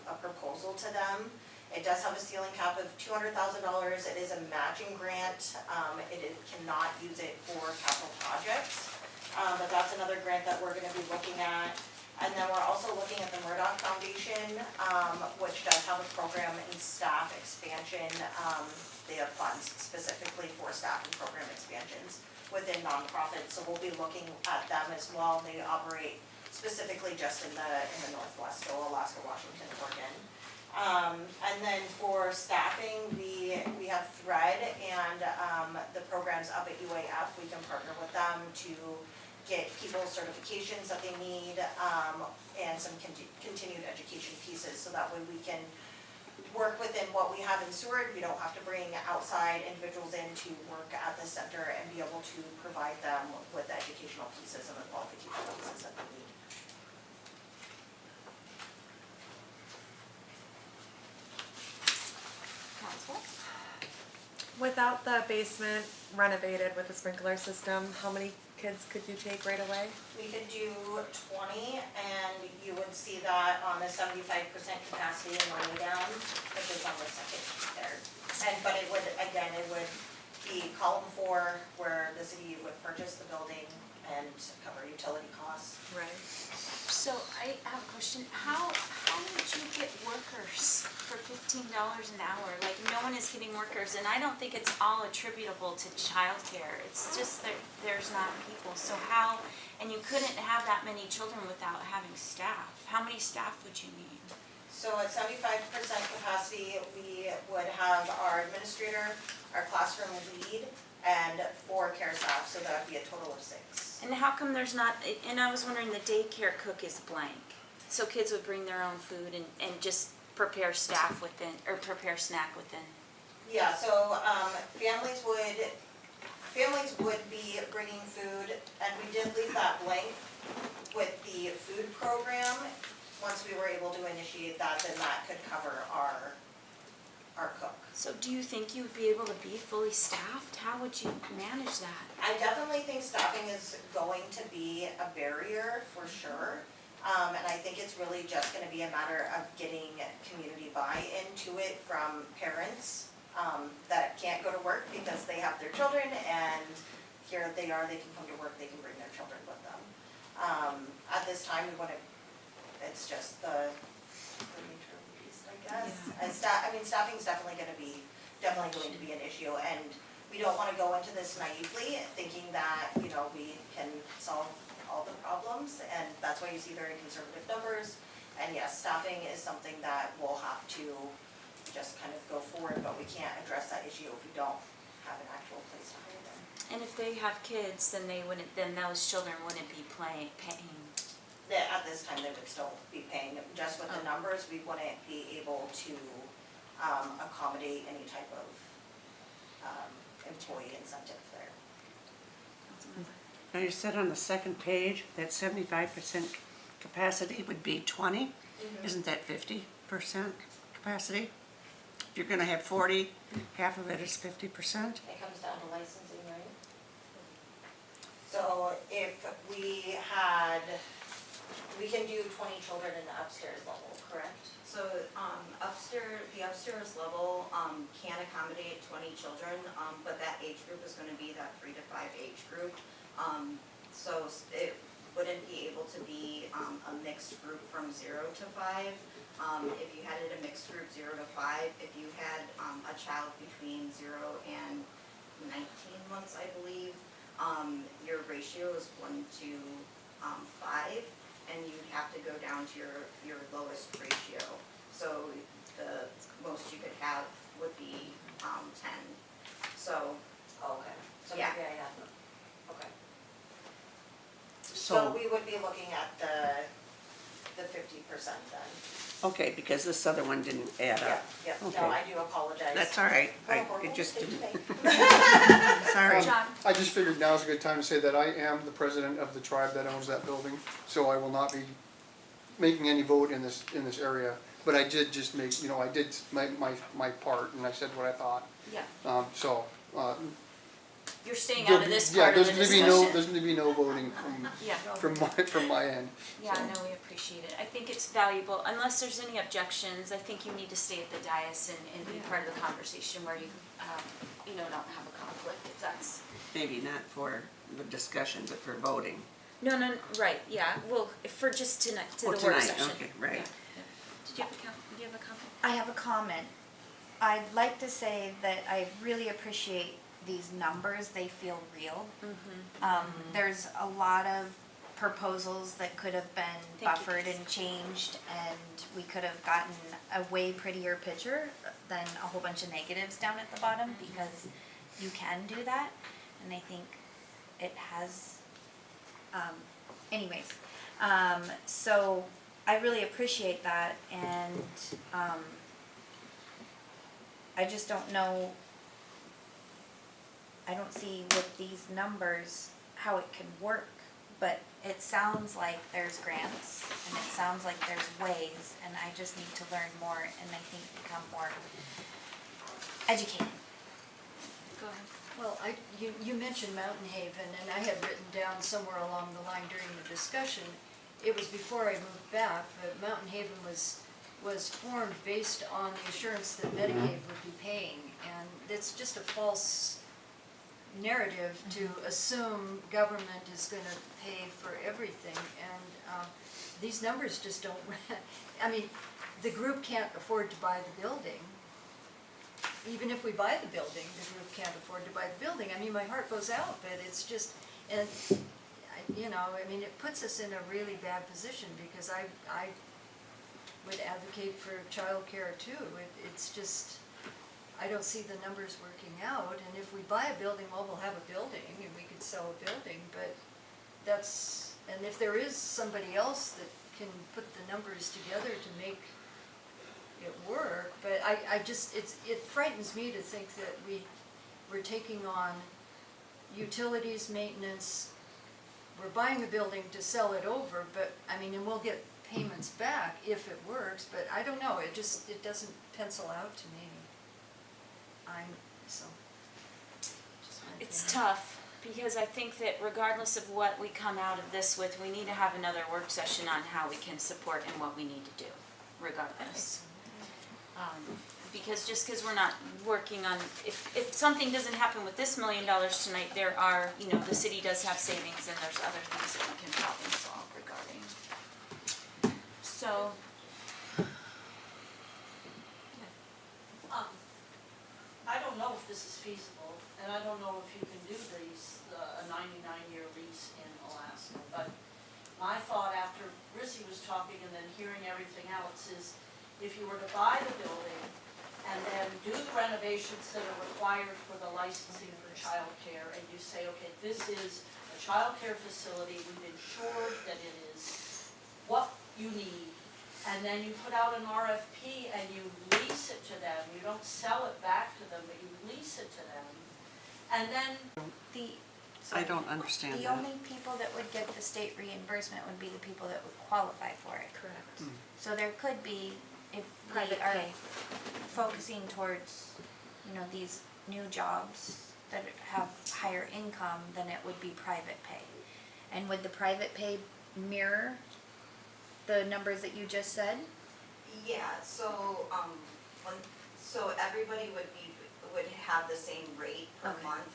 a proposal to them. It does have a ceiling cap of $200,000. It is a matching grant. It cannot use it for capital projects. But that's another grant that we're gonna be looking at. And then we're also looking at the Murdoch Foundation, which does have a program in staff expansion. They have funds specifically for staff and program expansions within nonprofits. So we'll be looking at them as well. They operate specifically just in the Northwest, so Alaska, Washington, Oregon. And then for staffing, we have Thread and the programs up at UAF. We can partner with them to get people certifications that they need, and some continued education pieces, so that way we can work within what we have in Seward. We don't have to bring outside individuals in to work at the center and be able to provide them with the educational pieces and the qualification pieces that they need. Council? Without the basement renovated with the sprinkler system, how many kids could you take right away? We could do 20, and you would see that on the 75% capacity in the way down, which is on the second sheet there. But it would, again, it would be column 4, where the city would purchase the building and cover utility costs. Right. So I have a question. How would you get workers for $15 an hour? Like, no one is getting workers, and I don't think it's all attributable to childcare. It's just that there's not people. So how, and you couldn't have that many children without having staff. How many staff would you need? So at 75% capacity, we would have our administrator, our classroom lead, and 4 care staff, so that would be a total of 6. And how come there's not, and I was wondering, the daycare cook is blank. So kids would bring their own food and just prepare staff within, or prepare snack within. Yeah, so families would be bringing food, and we did leave that blank with the food program. Once we were able to initiate that, then that could cover our cook. So do you think you would be able to be fully staffed? How would you manage that? I definitely think staffing is going to be a barrier for sure. And I think it's really just gonna be a matter of getting community buy-in to it from parents that can't go to work because they have their children, and here they are, they can come to work, they can bring their children with them. At this time, it's just the nature of the beast, I guess. Yeah. Staffing is definitely going to be an issue, and we don't want to go into this naively, thinking that, we can solve all the problems, and that's why you see very conservative numbers. And yes, staffing is something that we'll have to just kind of go forward, but we can't address that issue if we don't have an actual place to hire them. And if they have kids, then those children wouldn't be paying. At this time, they would still be paying. Just with the numbers, we wouldn't be able to accommodate any type of employee incentive there. Now you said on the second page that 75% capacity would be 20? Mm-hmm. Isn't that 50% capacity? If you're gonna have 40, half of it is 50%? It comes down to licensing, right? So if we can do 20 children in the upstairs level, correct? So the upstairs level can accommodate 20 children, but that age group is going to be that 3 to 5 age group. So it wouldn't be able to be a mixed group from 0 to 5. If you had it a mixed group 0 to 5, if you had a child between 0 and 19 months, I believe, your ratio is 1 to 5. And you'd have to go down to your lowest ratio. So the most you could have would be 10. So, Okay. So yeah. maybe I have, okay. So we would be looking at the 50% then. Okay, because this other one didn't add up. Yeah, Okay. no, I do apologize. That's all right. Horrible It just didn't. mistake. Sorry. John? I just figured now's a good time to say that I am the president of the tribe that owns that building, so I will not be making any vote in this area, but I did just make, you know, I did my part, and I said what I thought. Yeah, So, you're staying out of this part of the discussion. There's gonna be no voting Yeah. from my end. Yeah, no, we appreciate it. I think it's valuable, unless there's any objections, I think you need to stay at the dais and be part of the conversation where you know, don't have a conflict, if that's. Maybe not for the discussion, but for voting. No, right, yeah, well, for just tonight, to Oh, the work tonight, session. okay, right. Yeah. Did you have a comment? I have a comment. I'd like to say that I really appreciate these numbers, they feel real. There's a lot of proposals that could have been Thank you, buffered Casey. and changed, and we could have gotten a way prettier picture than a whole bunch of negatives down at the bottom, because you can do that, and I think it has, anyways. So I really appreciate that, and I just don't know, I don't see with these numbers how it can work, but it sounds like there's grants, and it sounds like there's ways, and I just need to learn more, and I think become more educated. Go ahead. Well, you mentioned Mountain Haven, and I had written down somewhere along the line during the discussion, it was before I moved back, but Mountain Haven was formed based on the assurance that Medicaid would be paying, and it's just a false narrative to assume government is gonna pay for everything, and these numbers just don't, I mean, the group can't afford to buy the building. Even if we buy the building, the group can't afford to buy the building. I mean, my heart goes out, but it's just, and, you know, I mean, it puts us in a really bad position, because I would advocate for childcare too. It's just, I don't see the numbers working out, and if we buy a building, well, we'll have a building, and we could sell a building, but that's, and if there is somebody else that can put the numbers together to make it work, but I just, it frightens me to think that we're taking on utilities, maintenance, we're buying a building to sell it over, but, I mean, and we'll get payments back if it works, but I don't know, it doesn't pencil out to me. It's tough, because I think that regardless of what we come out of this with, we need to have another work session on how we can support and what we need to do, regardless. Because just because we're not working on, if something doesn't happen with this $1 million tonight, there are, you know, the city does have savings, and there's other things that we can probably solve regarding. So, I don't know if this is feasible, and I don't know if you can do these, a 99-year lease in Alaska, but my thought after Rissy was talking and then hearing everything else is, if you were to buy the building and then do the renovations that are required for the licensing for childcare, and you say, okay, this is a childcare facility, we've ensured that it is what you need, and then you put out an RFP and you lease it to them, you don't sell it back to them, but you lease it to them, and then I don't understand The that. only people that would get the state reimbursement would be the people that would qualify for it. correct. So there could be, if we Private are pay. focusing towards, you know, these new jobs that have higher income, then it would be private pay. And would the private pay mirror the numbers that you just said? Yeah, so, so everybody would have the same rate per Okay. month,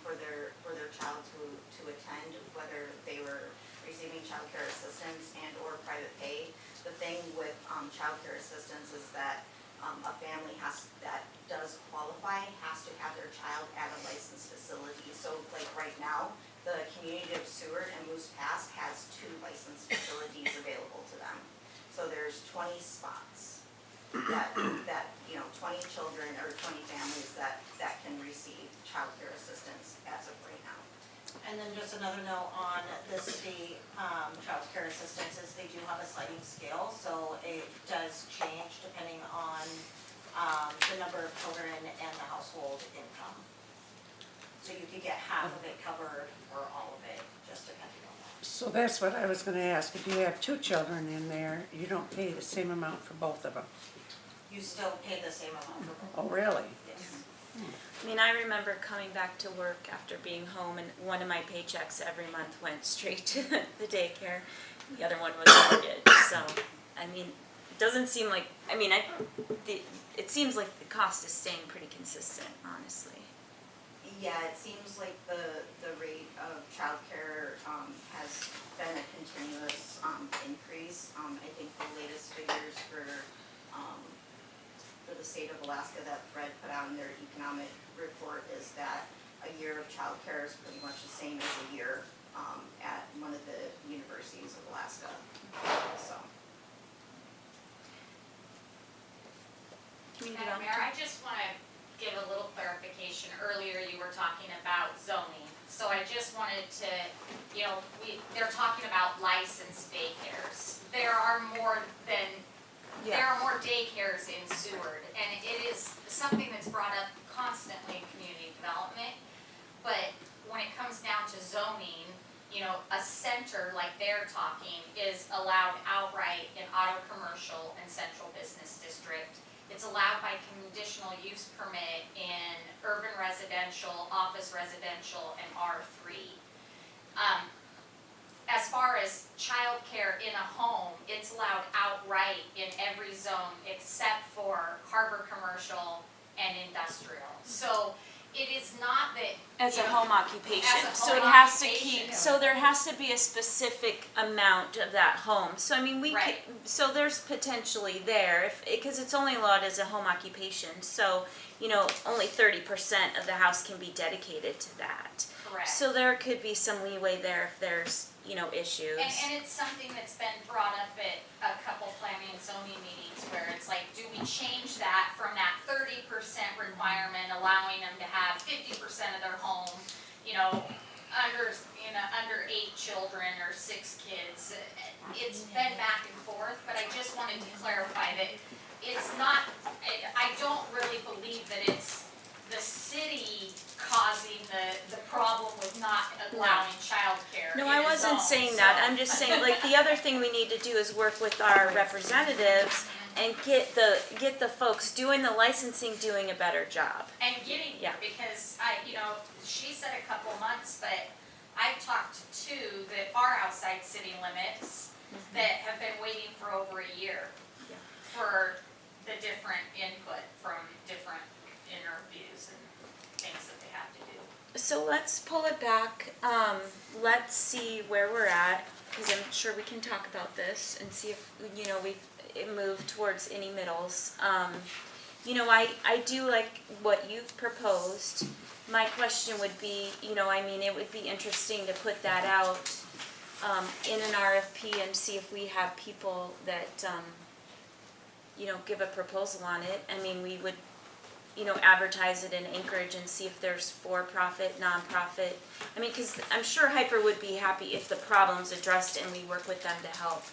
for their child to attend, whether they were receiving childcare assistance and or private pay. The thing with, childcare assistance is that, a family that does qualify has to have their child at a licensed facility. So like right now, the community of Seward and Moose Pass has 2 licensed facilities available to them. So there's 20 spots that, you know, 20 children or 20 families that can receive childcare assistance as of right now. And then just another note on the city childcare assistance is they do have a sliding scale, so it does change depending on the number of children and the household income. So you could get half of it covered or all of it, just depending on that. So that's what I was gonna ask, if you have 2 children in there, you don't pay the same amount for both of them? You still pay the same amount for both. Oh, really? Yes. I mean, I remember coming back to work after being home and one of my paychecks every month went straight to the daycare. The other one was mortgage, so, I mean, it doesn't seem like, I mean, it seems like the cost is staying pretty consistent, honestly. Yeah, it seems like the rate of childcare has been a continuous increase. I think the latest figures for the state of Alaska that Fred put out in their economic report is that a year of childcare is pretty much the same as a year at one of the universities of Alaska. So. Community Mayor, I just want to give a little clarification. Earlier you were talking about zoning. So I just wanted to, you know, they're talking about licensed daycares. There are more daycares in Seward, and it is something that's brought up constantly in community development. But when it comes down to zoning, you know, a center like they're talking is allowed outright in auto commercial and central business district. It's allowed by conditional use permit in urban residential, office residential, and R3. As far as childcare in a home, it's allowed outright in every zone except for harbor commercial and industrial. So it is not that. As a home occupation, As a so home it has to occupation. keep, so there has to be a specific amount of that home. So I mean, we could, Right. so there's potentially there, because it's only allowed as a home occupation, so, you know, only 30% of the house can be dedicated to that. Correct. So there could be some leeway there if there's, you know, issues. And it's something that's been brought up at a couple planning and zoning meetings where it's like, do we change that from that 30% requirement, allowing them to have 50% of their home, you know, under 8 children or 6 kids. It's been back and forth, but I just wanted to clarify that it's not, I don't really believe that it's the city causing the problem with not allowing childcare in No, a I wasn't zone, saying that, so- I'm just saying, like, the other thing we need to do is work with our representatives and get the folks doing the licensing doing a better job. And getting Yeah. here, because she said a couple months, but I've talked to 2 that are outside city limits that have been waiting for over a year Yeah. for the different input from different interviews and things that they have to do. So let's pull it back, let's see where we're at, because I'm sure we can talk about this and see if, you know, we've moved towards any middles. You know, I do like what you've proposed. My question would be, you know, I mean, it would be interesting to put that out in an RFP and see if we have people that, you know, give a proposal on it. I mean, we would, you know, advertise it in Anchorage and see if there's for-profit, nonprofit. I mean, because I'm sure Hyper would be happy if the problem's addressed and we work with them to help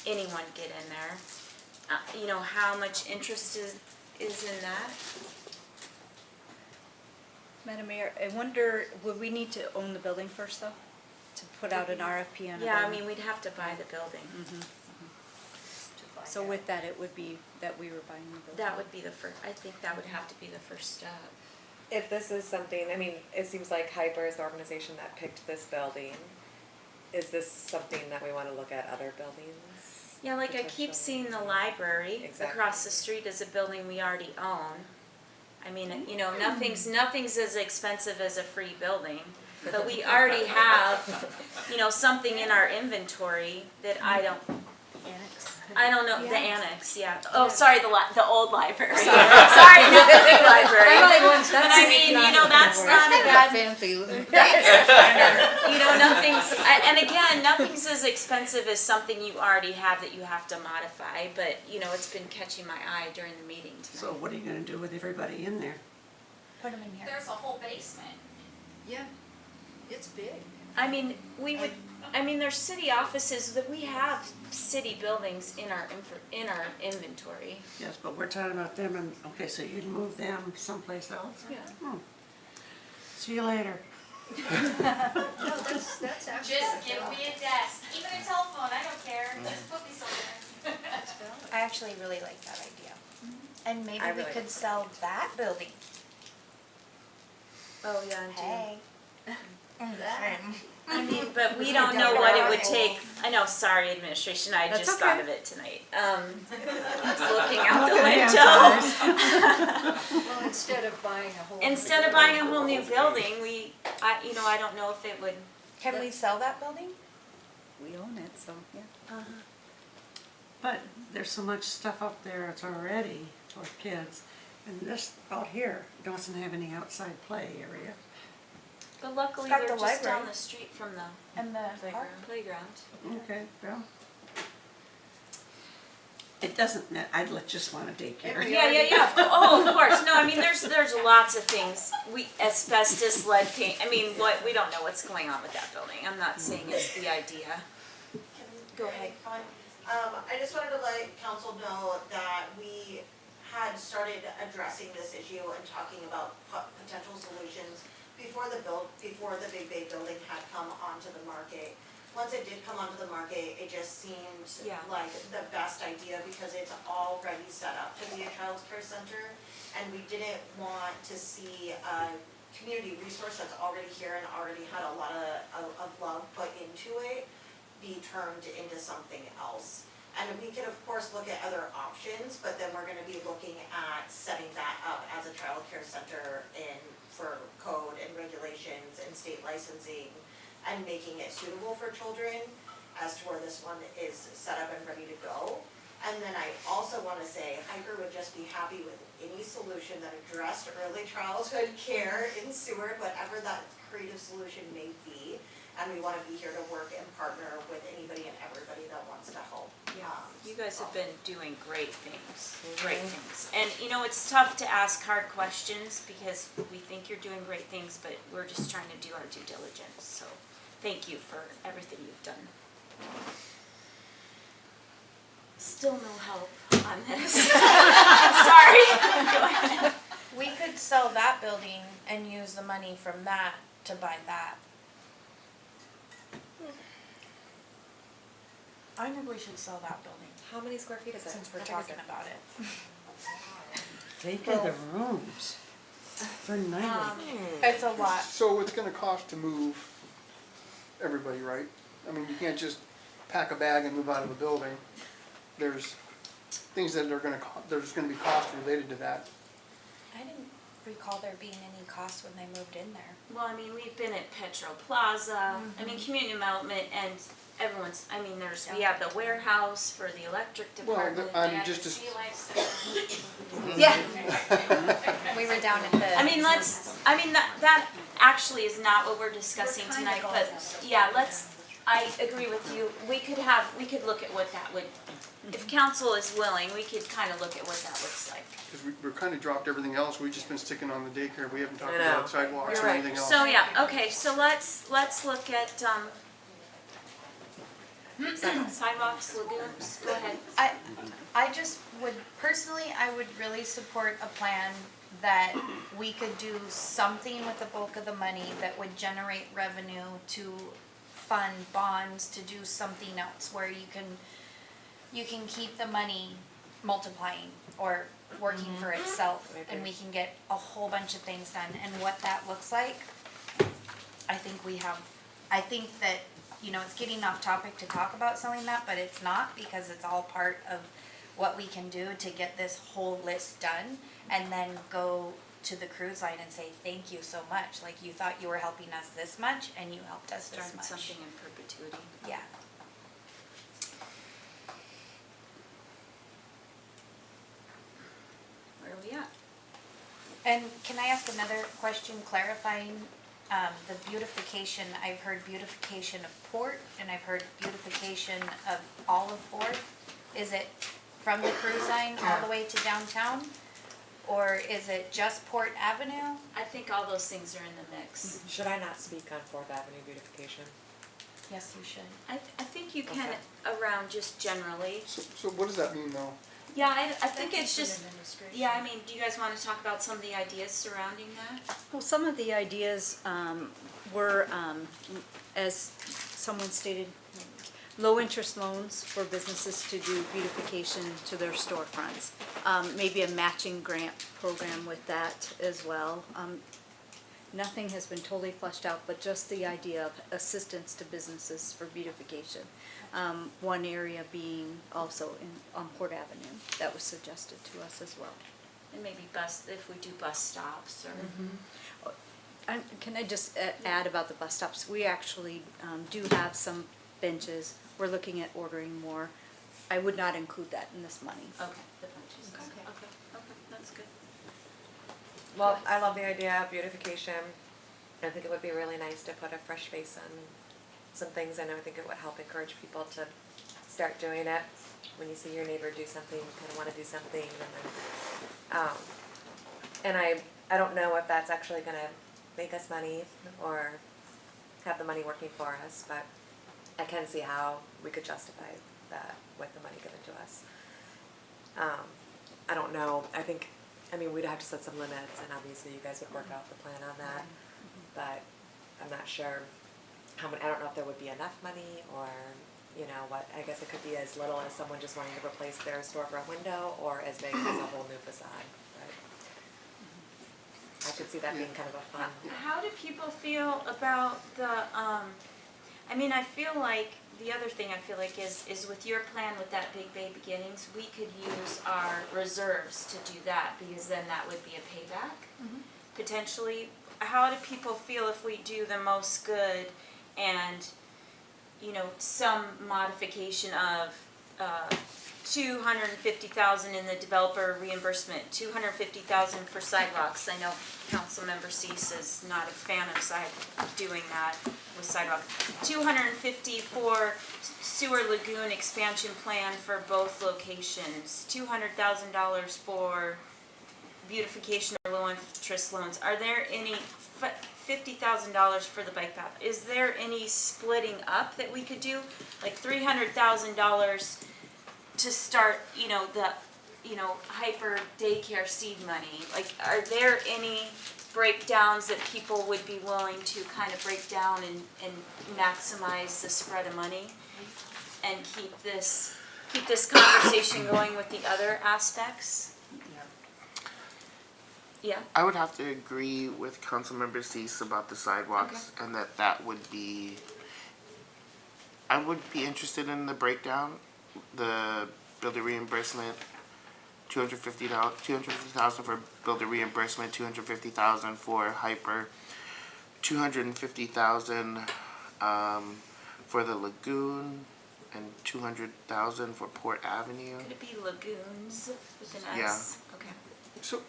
anyone get in there. You know, how much interest is in that? Madam Mayor, I wonder, would we need to own the building first, though? To put out an RFP on a building? Yeah, I mean, we'd have to buy the building. So with that, it would be that we were buying the building? That would be the first, I think that would have to be the first step. If this is something, I mean, it seems like Hyper is the organization that picked this building. Is this something that we wanna look at other buildings? Yeah, like I keep seeing the library Exactly. across the street is a building we already own. I mean, you know, nothing's as expensive as a free building, but we already have, you know, something in our inventory that I don't know, the annex, yeah. Oh, sorry, the old library. Sorry, not the new library. But I mean, you know, that's not a bad, Fancy. you know, nothing's as expensive as something you already have that you have to modify, but, you know, it's been catching my eye during the meeting tonight. So what are you gonna do with everybody in there? Put them in here. There's a whole basement. Yeah, it's big. I mean, there's city offices, that we have city buildings in our inventory. Yes, but we're talking about them and, okay, so you'd move them someplace else? Yeah. See you later. No, that's actually. Just give me a desk, even a telephone, I don't care, just put me somewhere. I actually really like that idea. And maybe I we really could like sell that building. Oh, yeah, and Hey. I mean, but we don't know what it would take. I know, sorry, administration, I That's just okay. thought of it tonight. Looking out the window. Well, instead of buying a whole. Instead of buying a whole new building, I don't know if it would. Can we sell that building? We own it, so, yeah. But there's so much stuff up there that's already for kids, and this out here doesn't have any outside play area. But luckily, It's got they're the just down library. the street from the And the park? playground. Okay, well. It doesn't, I'd just want a daycare. Yeah. Oh, of course. No, I mean, there's lots of things. Asbestos, lead paint. I mean, we don't know what's going on with that building. I'm not saying it's the idea. Go ahead. I just wanted to let council know that we had started addressing this issue and talking about potential solutions before the Big Bay building had come onto the market. Once it did come onto the market, it just seemed like the best idea because it's already set up to be a childcare center. And we didn't want to see a community resource that's already here and already had a lot of love put into it be turned into something else. And we could of course look at other options, but then we're gonna be looking at setting that up as a childcare center for code and regulations and state licensing and making it suitable for children as to where this one is set up and ready to go. And then I also wanna say, Hiker would just be happy with any solution that addressed early childhood care in Seward, whatever that creative solution may be. And we wanna be here to work and partner with anybody and everybody that wants to help. You guys have been doing great things, And it's tough to ask hard questions because we think you're doing great things, but we're just trying to do our due diligence, so thank you for everything you've done. Still no help on this. Sorry. Go ahead. We could sell that building and use the money from that to buy that. I think we should sell that building, How many square feet is it? since we're How big is talking it? about it. Take the rooms. They're nice. It's a lot. So it's gonna cost to move everybody, right? I mean, you can't just pack a bag and move out of a building. There's things that are there's gonna be cost related to that. I didn't recall there being any cost when they moved in there. Well, I mean, we've been at Petro Plaza, I mean, community development and we have the warehouse for the electric Well, department. I'm just, Sea life Yeah. We were down at the. that actually is not what we're discussing tonight, but I agree with you. We could look at what that would, if council is willing, we could kind of look at what that looks like. cause we're kinda dropped everything else, we've just been sticking on the daycare, we haven't talked I know. about sidewalks You're or right. anything else. So, okay, so let's look at, sidewalks, lagoons, go ahead. I just would, personally, I would really support a plan that we could do something with the bulk of the money that would generate revenue to fund bonds, to do something else where you can keep the money multiplying or working for itself, and we can get a whole bunch of things done. And what that looks like, I think that, it's getting off topic to talk about selling that, but it's not, because it's all part of what we can do to get this whole list done, and then go to the cruise line and say, thank you so much. Like, you thought you were helping us this much, and you helped us this Start much. something in perpetuity. Yeah. Where are we at? And can I ask another question clarifying, the beautification? I've heard beautification of Port, and I've heard beautification of all of Fourth. Is it from the cruise line all the way to downtown? Or is it just Port Avenue? I think all those things are in the mix. Should I not speak on 4th Avenue beautification? Yes, you should. I think you can around just generally. So what does that mean though? Yeah, I think Thank it's you for just, the administration. yeah, I mean, do you guys wanna talk about some of the ideas surrounding that? Well, some of the ideas were, as someone stated, low-interest loans for businesses to do beautification to their storefronts. Maybe a matching grant program with that as well. Nothing has been totally fleshed out, but just the idea of assistance to businesses for beautification. One area being also on Port Avenue, that was suggested to us as well. And maybe if we do bus stops or. Can I just add about the bus stops? We actually do have some benches. We're looking at ordering more. I would not include that in this money. Okay, the benches, okay, that's good. Well, I love the idea of beautification. I think it would be really nice to put a fresh face on some things, and I think it would help encourage people to start doing it. When you see your neighbor do something, you kind of want to do something, and I don't know if that's actually going to make us money or have the money working for us, but I can see how we could justify that with the money given to us. I don't know. I mean, we'd have to set some limits, and obviously you guys would work out the plan on that, but I'm not sure how many, I don't know if there would be enough money, or, you know, what, I guess it could be as little as someone just wanting to replace their storefront window, or as big as a whole new facade, but I could see that being kind of a fun. How do people feel about the, I mean, I feel like, the other thing I feel like is with your plan with that Big Bay Beginnings, we could use our reserves to do that, because then that would be a payback, potentially. How do people feel if we do the most good and, you know, some modification of, 250,000 in the developer reimbursement, 250,000 for sidewalks. I know Councilmember Cease is not a fan of doing that with sidewalks. 250 for Seward Lagoon expansion plan for both locations. $200,000 for beautification or low interest loans. Are there any $50,000 for the bike path? Is there any splitting up that we could do? Like $300,000 to start, you know, the, you know, hyper daycare seed money? Like, are there any breakdowns that people would be willing to kind of break down and maximize the spread of money and keep this conversation going with the other aspects? Yeah. I would have to agree with Councilmember Cease about the sidewalks, and that would be, I would be interested in the breakdown, the builder reimbursement, $250,000 for builder reimbursement, $250,000 for hyper, $250,000 for the Lagoon, and $200,000 for Port Avenue. Could it be lagoons with an Yeah. S? Okay. So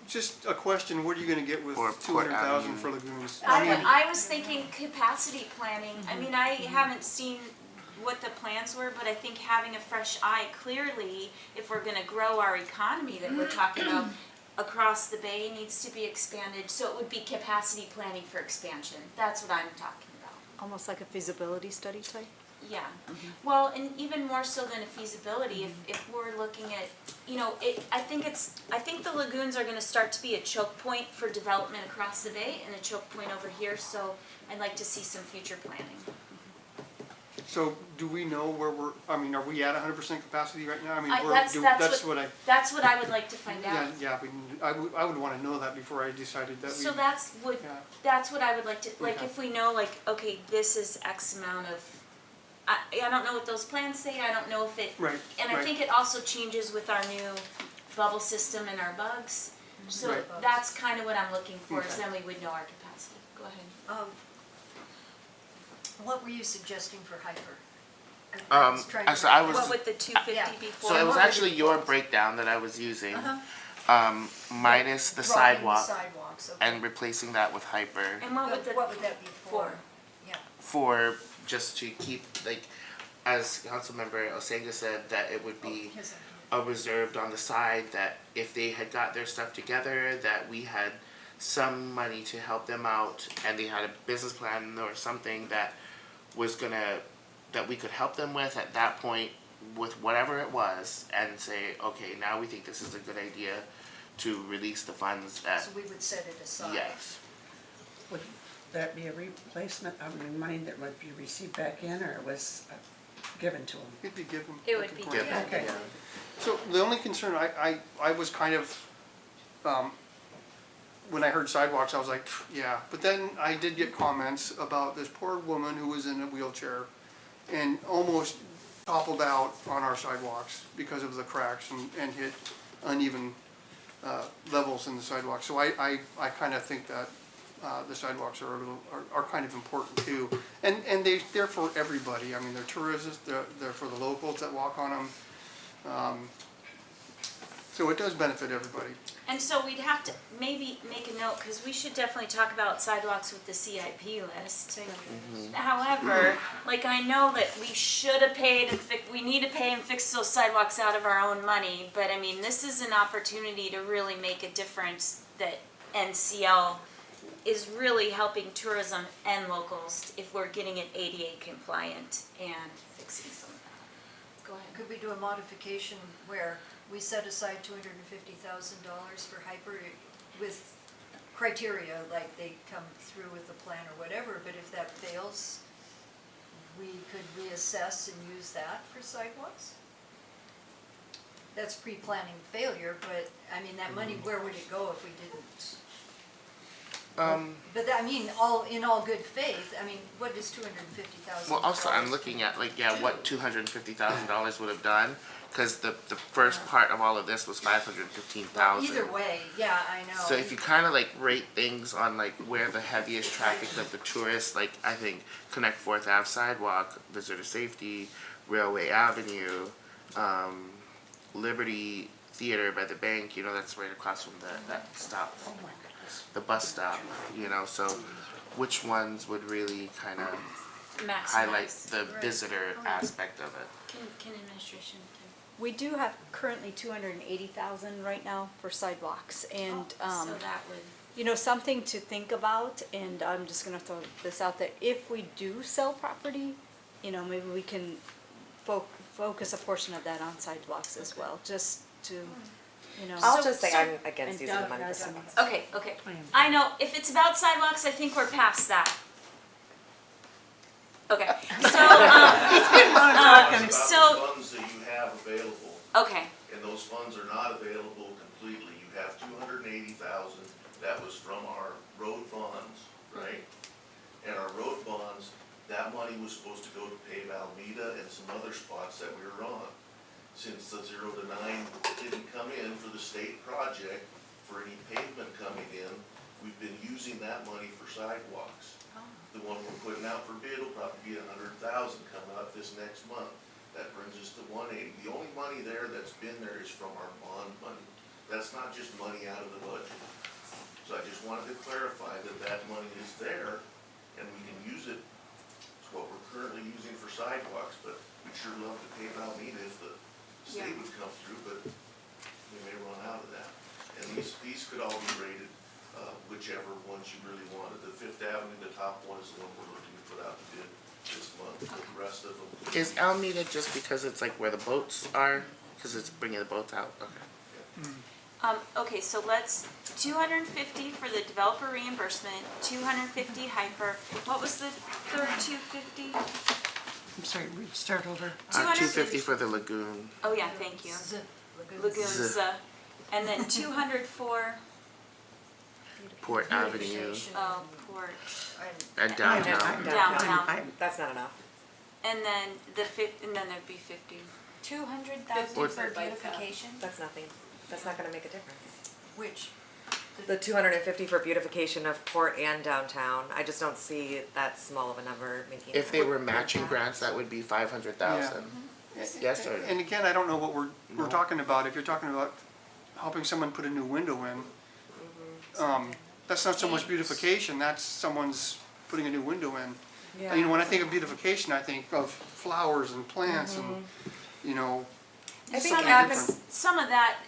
just a question, what are you gonna get with Or Port 200,000 Avenue. for lagoons? I was thinking capacity planning. I mean, I haven't seen what the plans were, but I think having a fresh eye, clearly, if we're gonna grow our economy that we're talking about across the bay, needs to be expanded, so it would be capacity planning for expansion. That's what I'm talking about. Almost like a feasibility study type? Yeah, well, and even more so than a feasibility, if we're looking at, you know, I think the lagoons are gonna start to be a choke point for development across the bay and a choke point over here, so I'd like to see some future planning. So do we know where are we at 100% capacity right now? I mean, That's what I would like to find out. Yeah, I would wanna know that before I decided that we. So that's what I would like to, like, Okay. if we know, like, okay, this is X amount of, I don't know what those plans say, I don't know if it. Right, And I right. think it also changes with our new bubble system and our bugs. So Right. that's kind of what I'm looking for, is Okay. then we would know our capacity. Go ahead. What were you suggesting for hyper? So I was, What would the 250 Yeah. be for? so it was actually your breakdown that I was using, minus the Dropping sidewalk sidewalks, okay. and replacing that with hyper. And what would that be for? Yeah. For just to keep, like, as Councilmember Osenga said, that it would be His idea. a reserved on the side, that if they had got their stuff together, that we had some money to help them out, and they had a business plan or something that was gonna, that we could help them with. At that point, with whatever it was and say, okay, now we think this is a good idea to release the funds at, So we would set it aside. yes. Would that be a replacement of the money that would be received back in, or it was given to them? It'd be given. It would be Grant. given. Okay. So the only concern, I was kind of, when I heard sidewalks, I was like, yeah. But then I did get comments about this poor woman who was in a wheelchair and almost toppled out on our sidewalks because of the cracks and hit uneven levels in the sidewalk. So I kind of think that the sidewalks are kind of important too. And they're for everybody. I mean, they're tourists, they're for the locals that walk on them. So it does benefit everybody. And so we'd have to maybe make a note, because we should definitely talk about sidewalks with the CIP list. However, like, I know that we should have paid and we need to pay and fix those sidewalks out of our own money, but I mean, this is an opportunity to really make a difference, that NCL is really helping tourism and locals if we're getting it ADA compliant and fixing some of that. Go ahead. Could we do a modification where we set aside $250,000 for hyper with criteria, like they come through with a plan or whatever, but if that fails, we could reassess and use that for sidewalks? That's pre-planning failure, but I mean, that money, where would it go if we didn't? But I mean, in all good faith, I mean, what is $250,000? Well, also I'm looking at like, yeah, what $250,000 would have done, because the first part of all of this was $515,000. Either way, yeah, I know. So if you kind of like rate things on like where the heaviest traffic of the tourists, like I think Connect 4th Ave sidewalk, visitor safety, Railway Avenue, Liberty Theater by the bank, you know, that's right across from that stop, the bus stop, you know, so which ones would really kind of highlight the visitor aspect of it? Can administration, We do have currently 280,000 right now for sidewalks, and, so that would, you know, something to think about, and I'm just gonna throw this out there. If we do sell property, you know, maybe we can focus a portion of that on sidewalks as well, just to, you know. I'll just say I'm against using the money for Doug, sidewalks. okay, I know, if it's about sidewalks, I think we're past that. Okay, so, It's about the so, funds that you have available, okay, and those funds are not available completely. You have $280,000 that was from our road bonds, right? And our road bonds, that money was supposed to go to pave Alameda and some other spots that we were on. Since the 0 to 9 didn't come in for the state project, for any pavement coming in, we've been using that money for sidewalks. The one we're putting out for bid will probably be $100,000 coming out this next month. That brings us to 180. The only money there that's been there is from our bond money. That's not just money out of the budget. So I just wanted to clarify that that money is there and we can use it. It's what we're currently using for sidewalks, but we'd sure love to pave Alameda if the state would come through, but we may run out of that. And these could all be rated whichever ones you really wanted. The 5th Avenue, the top one, is the one we're looking to put out the bid this month. The rest of them. Is Alameda just because it's like where the boats are? Because it's bringing the boats out? Okay. okay, so let's, 250 for the developer reimbursement, 250 hyper, what was the third 250? I'm sorry, we start over. 250 for the Lagoon. Oh yeah, thank you. Lagoons, and then 200 for, Port Avenue Port, and downtown. Downtown. That's not enough. and then and then there'd be 50. 200,000 Or- for beautification? That's nothing. That's not gonna make a difference. Which? The 250 for beautification of Port and downtown, I just don't see that small of a number making. If they were matching grants, that would be 500,000. Yes, or And again, I don't know what we're talking about. If you're talking about helping someone put a new window in, that's not so much beautification, that's someone's putting a new window in. Yeah. You know, when I think of beautification, I think of flowers and plants and, you know, I think Some of that,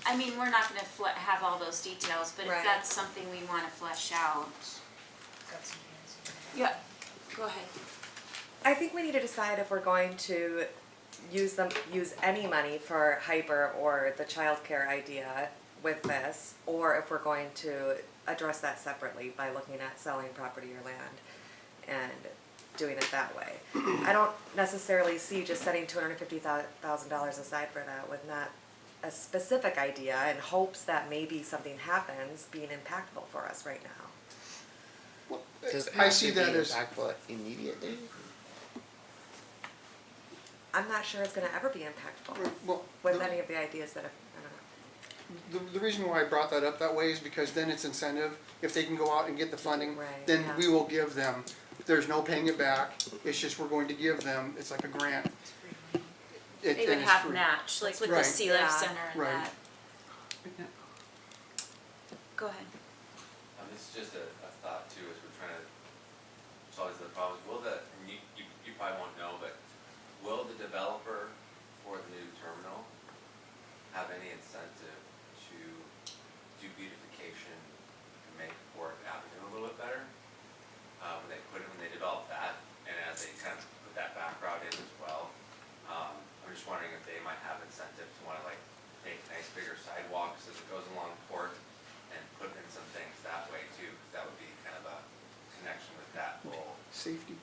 I mean, we're not gonna have all those details, but if Right. that's something we wanna flesh out. Yeah, go ahead. I think we need to decide if we're going to use any money for hyper or the childcare idea with this, or if we're going to address that separately by looking at selling property or land and doing it that way. I don't necessarily see just setting $250,000 aside for that with not a specific idea in hopes that maybe something happens being impactful for us right now. Does it I have see to be that as, impactful immediately? I'm not sure it's gonna ever be impactful well, with any of the ideas that have, I don't know. the reason why I brought that up that way is because then it's incentive. If they can go out and get the funding, Right, then yeah. we will give them. There's no paying it back. It's just we're going to give them, it's like a grant. They would have match, like with the Right. Sea Life Yeah. Center and Right. that. Go ahead. This is just a thought too, as we're trying to solve the problems. Will the, and you probably won't know, but will the developer for the new terminal have any incentive to do beautification and make Fourth Avenue a little bit better? When they develop that, and as they kind of put that back route in as well, I'm just wondering if they might have incentive to wanna like make nice bigger sidewalks as it goes along Port and put in some things that way too, because that would be kind of a connection with that whole. Safety.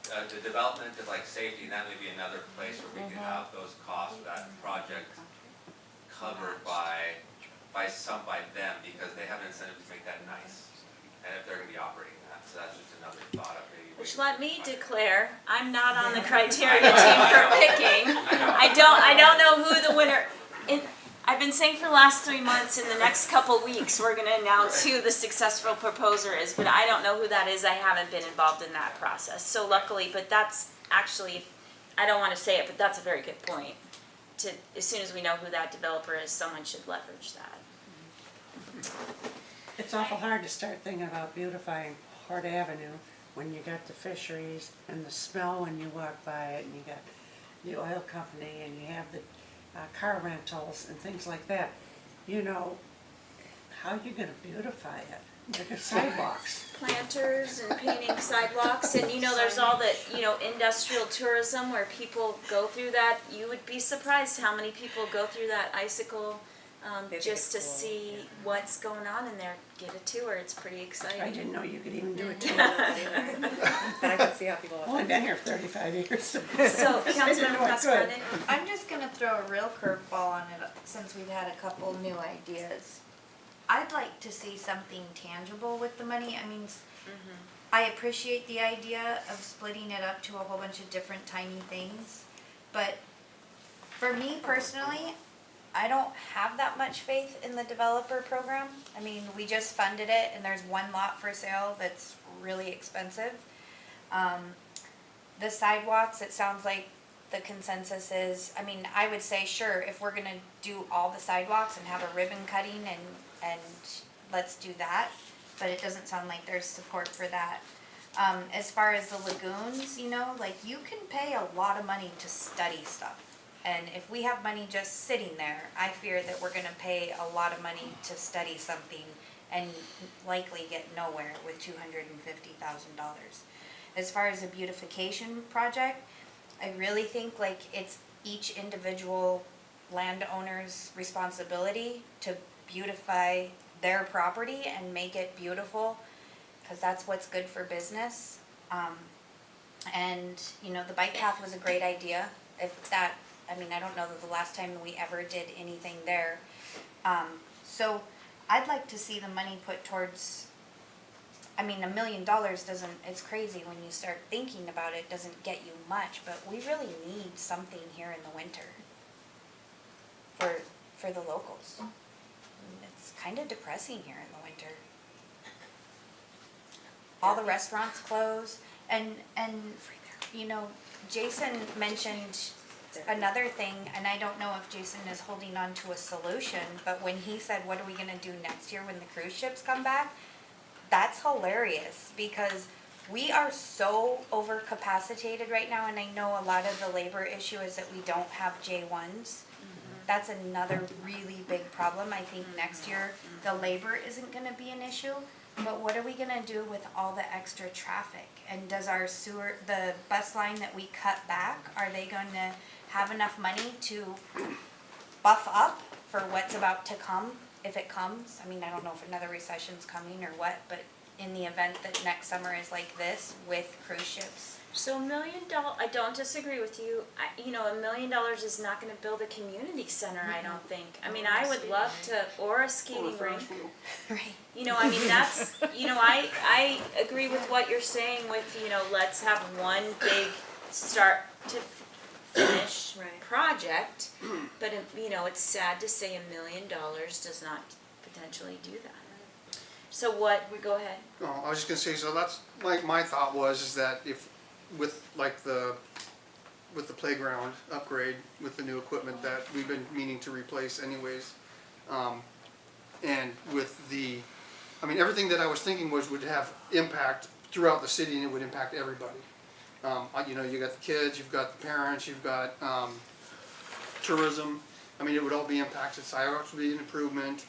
The development of like safety, and that may be another place where we could have those costs for that project covered by them, because they have an incentive to make that nice. And if they're gonna be operating that, so that's just another thought of maybe. Which let me declare, I'm not on the criteria team for picking. I don't know who the winner, I've been saying for the last 3 months, in the next couple weeks, we're gonna announce who the successful proposer is, but I don't know who that is, I haven't been involved in that process. So luckily, but that's actually, I don't wanna say it, but that's a very good point. As soon as we know who that developer is, someone should leverage that. It's awful hard to start thinking about beautifying Port Avenue when you got the fisheries and the smell when you walk by it, and you got the oil company, and you have the car rentals and things like that. You know, how are you gonna beautify it? Look at sidewalks. Planters and painting sidewalks, and there's all the, industrial tourism where people go through that. You would be surprised how many people go through that icicle, just to see what's going on in there. Get a tour, it's pretty exciting. I didn't know you could even do a tour. But I can see how people. Well, I've been here 35 years. So, Councilmember Pasquale? I'm just gonna throw a real curveball on it since we've had a couple new ideas. I'd like to see something tangible with the money. I mean, I appreciate the idea of splitting it up to a whole bunch of different tiny things, but for me personally, I don't have that much faith in the developer program. I mean, we just funded it and there's one lot for sale that's really expensive. The sidewalks, it sounds like the consensus is, I mean, I would say sure, if we're gonna do all the sidewalks and have a ribbon cutting and let's do that, but it doesn't sound like there's support for that. As far as the lagoons, like you can pay a lot of money to study stuff. And if we have money just sitting there, I fear that we're gonna pay a lot of money to study something and likely get nowhere with $250,000. As far as a beautification project, I really think like it's each individual landowner's responsibility to beautify their property and make it beautiful, because that's what's good for business. And the bike path was a great idea. I don't know the last time we ever did anything there. So I'd like to see the money put towards, $1 million doesn't, it's crazy when you start thinking about it, doesn't get you much, but we really need something here in the winter for the locals. It's kind of depressing here in the winter. All the restaurants close, and Jason mentioned another thing, and I don't know if Jason is holding on to a solution, but when he said, what are we gonna do next year when the cruise ships come back? That's hilarious, because we are so overcapacitated right now, and I know a lot of the labor issue is that we don't have J1s. That's another really big problem. I think next year the labor isn't gonna be an issue, but what are we gonna do with all the extra traffic? And does our the bus line that we cut back, are they gonna have enough money to buff up for what's about to come, if it comes. I mean, I don't know if another recession's coming or what, but in the event that next summer is like this with cruise ships. So $1 million, I don't disagree with you. $1 million is not gonna build a community center, I don't think. I mean, I would love to, or a skating rink. Right. That's, I agree with what you're saying with, let's have one big start to finish Right. project. But, it's sad to say $1 million does not potentially do that. So go ahead. Oh, I was just gonna say, so that's, like, my thought is that if, with the playground upgrade, with the new equipment that we've been meaning to replace anyways, and with everything that I was thinking would have impact throughout the city, and it would impact everybody. You got the kids, you've got the parents, you've got, tourism. It would all be impacted. Sidewalks would be an improvement,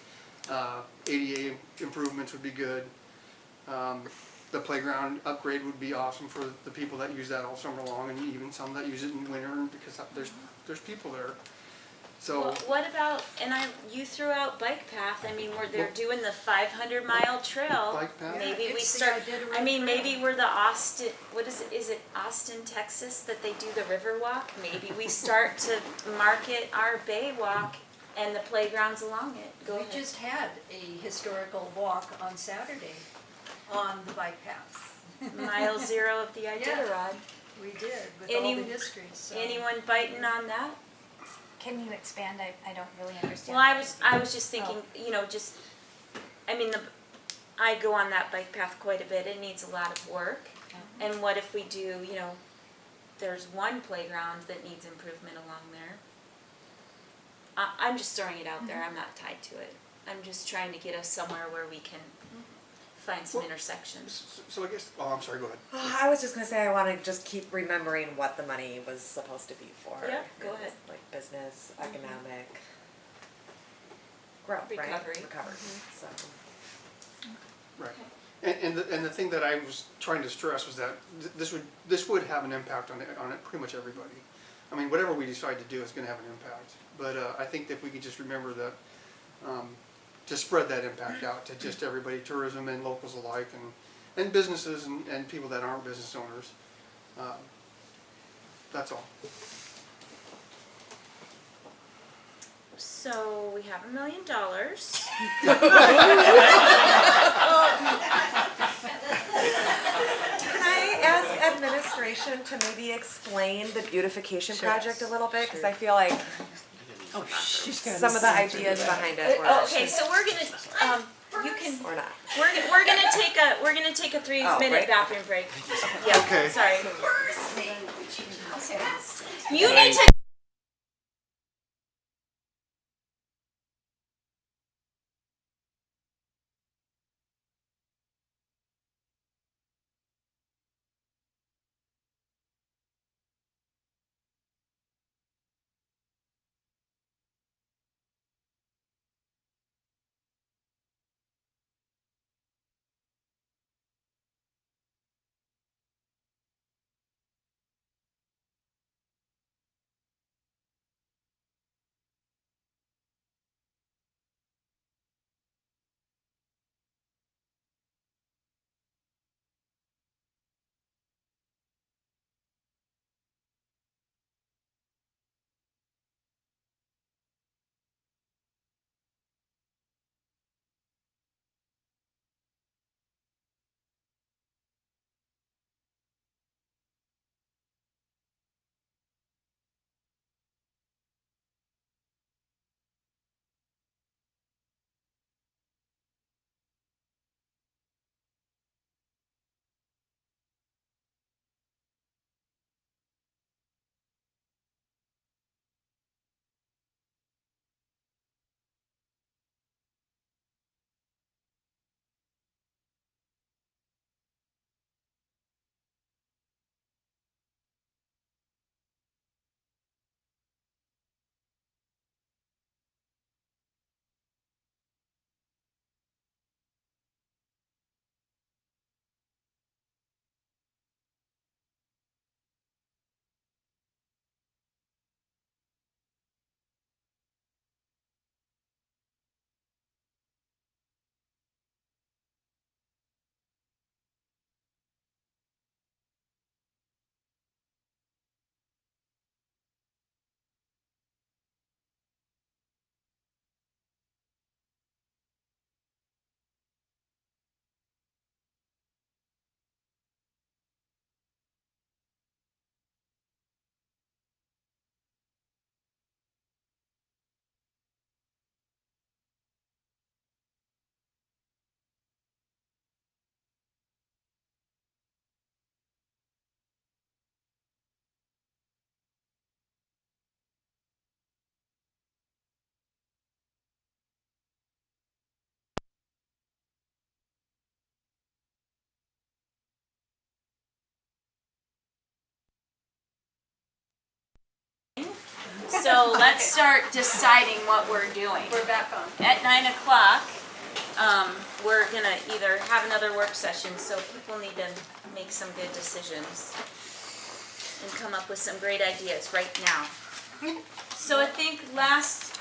ADA improvements would be good. The playground upgrade would be awesome for the people that use that all summer long, and even some that use it in winter, because there's people there. So Well, what about, you threw out bike path, where they're doing the 500-mile trail. Bike path? Maybe we It's the start, Iditarod maybe we're the Austin, what is it Austin, Texas, that they do the river walk? Maybe we start to market our bay walk and the playgrounds along it. Go We ahead. just had a historical walk on Saturday on the bike path. Mile 0 of the Iditarod. We did, with all Any- the history, so. Anyone biting on that? Can you expand? I don't really understand. Well, I was just thinking, I go on that bike path quite a bit. It needs a lot of work. And what if we do, there's one playground that needs improvement along there. I'm just throwing it out there. I'm not tied to it. I'm just trying to get us somewhere where we can find some intersections. I guess, I'm sorry, go ahead. I was just gonna say, I wanna just keep remembering what the money was supposed to be for. Yeah, go It was ahead. Like business, economic growth, right? Recovery. Recovery, so. Right. And the thing that I was trying to stress was that this would have an impact on pretty much everybody. Whatever we decide to do is gonna have an impact. But I think that if we could just remember that, to spread that impact out to just everybody, tourism and locals alike, and businesses and people that aren't business owners. That's all. So we have $1 million. Can I ask administration to maybe explain the beautification project a little bit? Cause I feel like some of the ideas behind it were. Okay, so we're gonna, you can, Or not. we're gonna take a 3-minute right. bathroom break. Yeah, Okay. sorry. Okay. You need to So let's start deciding what we're doing. We're back on. At 9 o'clock, we're gonna either have another work session, so people need to make some good decisions and come up with some great ideas right now. So I think last,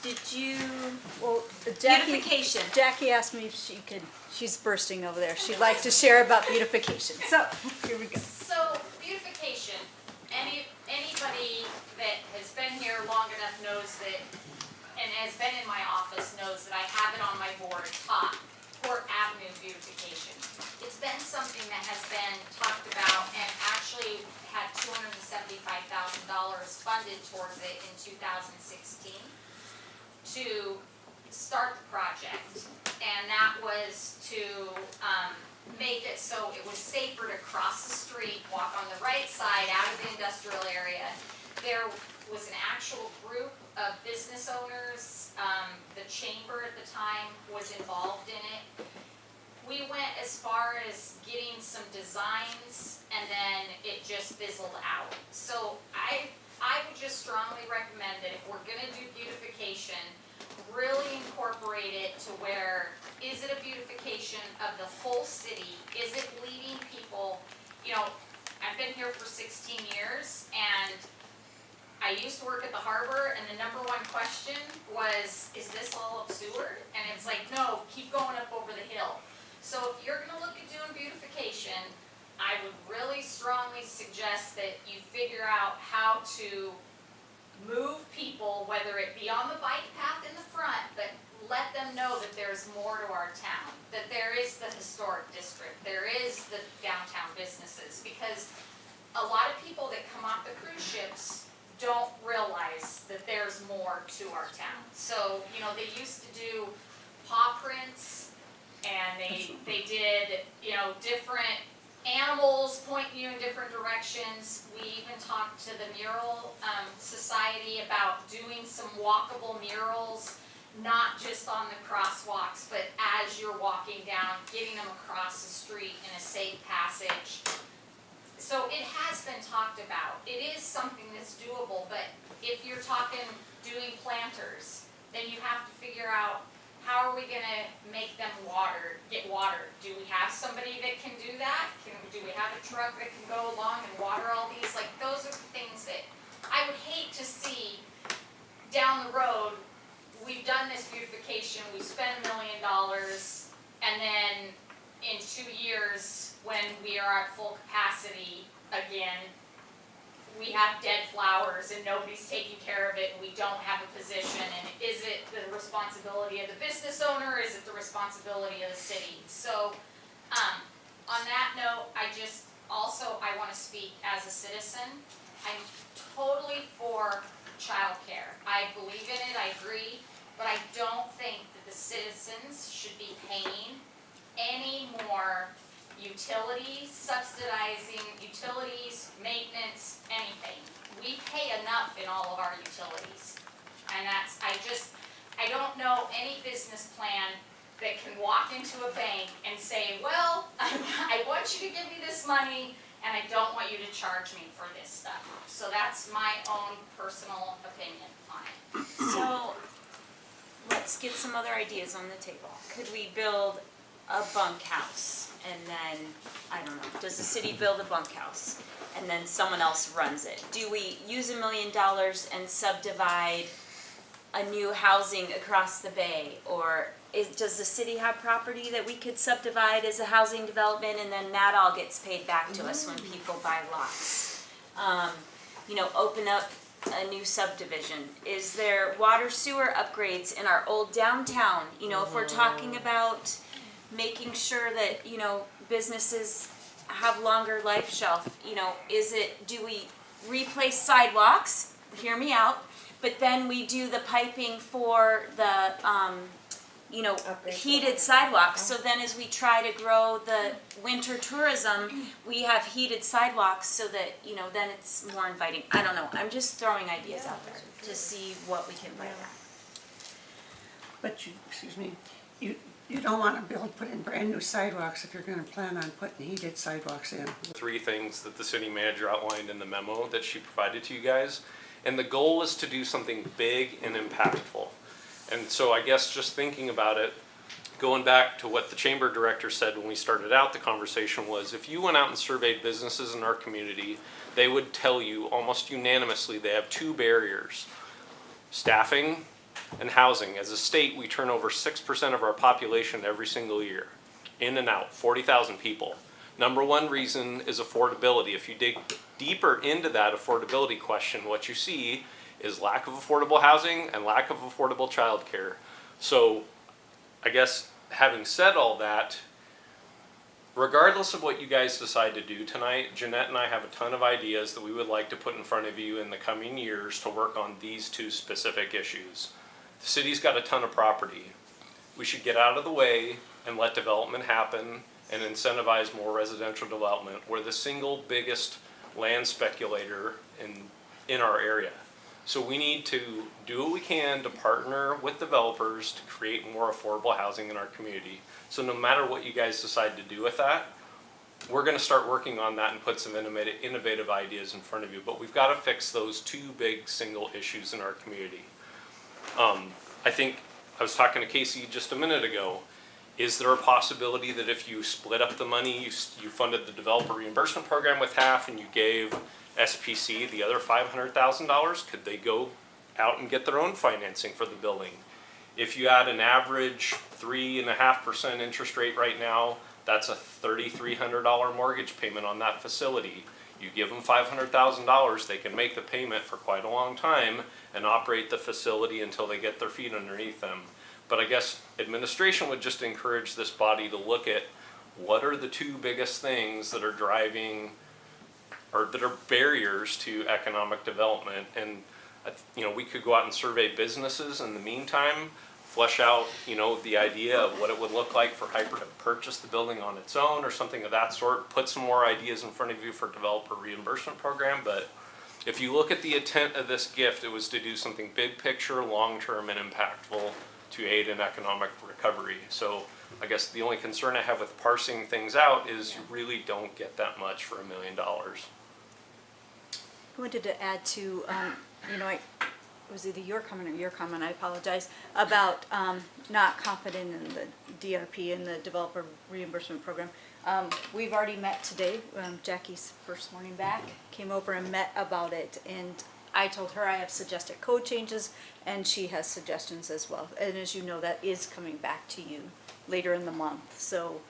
did you, Well, Jackie, beautification. Jackie asked me if she could, she's bursting over there. She'd like to share about beautification. So, here we go. So beautification, anybody that has been here long enough knows that, and has been in my office knows that I have it on my board, top, Port Avenue beautification. It's been something that has been talked about and actually had $275,000 funded towards it in 2016 to start the project. And that was to make it so it was safer to cross the street, walk on the right side out of the industrial area. There was an actual group of business owners. The chamber at the time was involved in it. We went as far as getting some designs and then it just fizzled out. So I would just strongly recommend that if we're gonna do beautification, really incorporate it to where, is it a beautification of the whole city? Is it leading people, you know, I've been here for 16 years and I used to work at the harbor and the number one question was, is this all of Seward? And it's like, no, keep going up over the hill. So if you're gonna look at doing beautification, I would really strongly suggest that you figure out how to move people, whether it be on the bike path in the front, but let them know that there's more to our town, that there is the historic district, there is the downtown businesses, because a lot of people that come off the cruise ships don't realize that there's more to our town. So, you know, they used to do paw prints, and they did, you know, different animals pointing you in different directions. We even talked to the mural society about doing some walkable murals, not just on the crosswalks, but as you're walking down, getting them across the street in a safe passage. So it has been talked about. It is something that's doable, but if you're talking doing planters, then you have to figure out, how are we gonna make them get watered? Do we have somebody that can do that? Do we have a truck that can go along and water all these? Like, those are the things that I would hate to see down the road. We've done this beautification, we spent $1 million, and then in 2 years, when we are at full capacity again, we have dead flowers and nobody's taking care of it and we don't have a position, and is it the responsibility of the business owner, is it the responsibility of the city? So on that note, I want to speak as a citizen. I'm totally for childcare. I believe in it, I agree, but I don't think that the citizens should be paying any more utilities, subsidizing utilities, maintenance, anything. We pay enough in all of our utilities. And I don't know any business plan that can walk into a bank and say, well, I want you to give me this money and I don't want you to charge me for this stuff. So that's my own personal opinion on it. So let's get some other ideas on the table. Could we build a bunkhouse? And then, I don't know, does the city build a bunkhouse? And then someone else runs it? Do we use $1 million and subdivide a new housing across the bay? Or does the city have property that we could subdivide as a housing development and then that all gets paid back to us when people buy lots? You know, open up a new subdivision. Is there water sewer upgrades in our old downtown? You know, if we're talking about making sure that, you know, businesses have longer life shelf, you know, do we replace sidewalks? Hear me out. But then we do the piping for the, you know, heated sidewalks. So then as we try to grow the winter tourism, we have heated sidewalks so that, you know, then it's more inviting. I don't know. I'm just throwing ideas out there to see what we can bring back. But you don't want to put in brand new sidewalks if you're going to plan on putting heated sidewalks in. 3 things that the city manager outlined in the memo that she provided to you guys And the goal is to do something big and impactful. And so I guess just thinking about it, going back to what the chamber director said when we started out the conversation was, if you went out and surveyed businesses in our community, they would tell you almost unanimously they have two barriers: staffing and housing. As a state, we turn over 6% of our population every single year, in and out, 40,000 people. Number one reason is affordability. If you dig deeper into that affordability question, what you see is lack of affordable housing and lack of affordable childcare. So I guess having said all that, regardless of what you guys decide to do tonight, Jeanette and I have a ton of ideas that we would like to put in front of you in the coming years to work on these two specific issues. The city's got a ton of property. We should get out of the way and let development happen and incentivize more residential development. We're the single biggest land speculator in our area. So we need to do what we can to partner with developers to create more affordable housing in our community. So no matter what you guys decide to do with that, we're going to start working on that and put some innovative ideas in front of you. But we've got to fix those two big single issues in our community. I think I was talking to Casey just a minute ago. Is there a possibility that if you split up the money, you funded the developer reimbursement program with half and you gave SPC the other $500,000, could they go out and get their own financing for the building? If you add an average 3.5% interest rate right now, that's a $3,300 mortgage payment on that facility. You give them $500,000, they can make the payment for quite a long time and operate the facility until they get their feet underneath them. But I guess administration would just encourage this body to look at what are the two biggest things that are driving or that are barriers to economic development. And we could go out and survey businesses in the meantime, flesh out the idea of what it would look like for Hyper to purchase the building on its own or something of that sort, put some more ideas in front of you for developer reimbursement program. But if you look at the intent of this gift, it was to do something big picture, long-term, and impactful to aid in economic recovery. So I guess the only concern I have with parsing things out is you really don't get that much for $1 million. I wanted to add to, it was either your comment or your comment, I apologize, about not confident in the DRP and the developer reimbursement program. We've already met today. Jackie's first morning back came over and met about it, and I told her I have suggested code changes, and she has suggestions as well. And as you know, that is coming back to you later in the month. So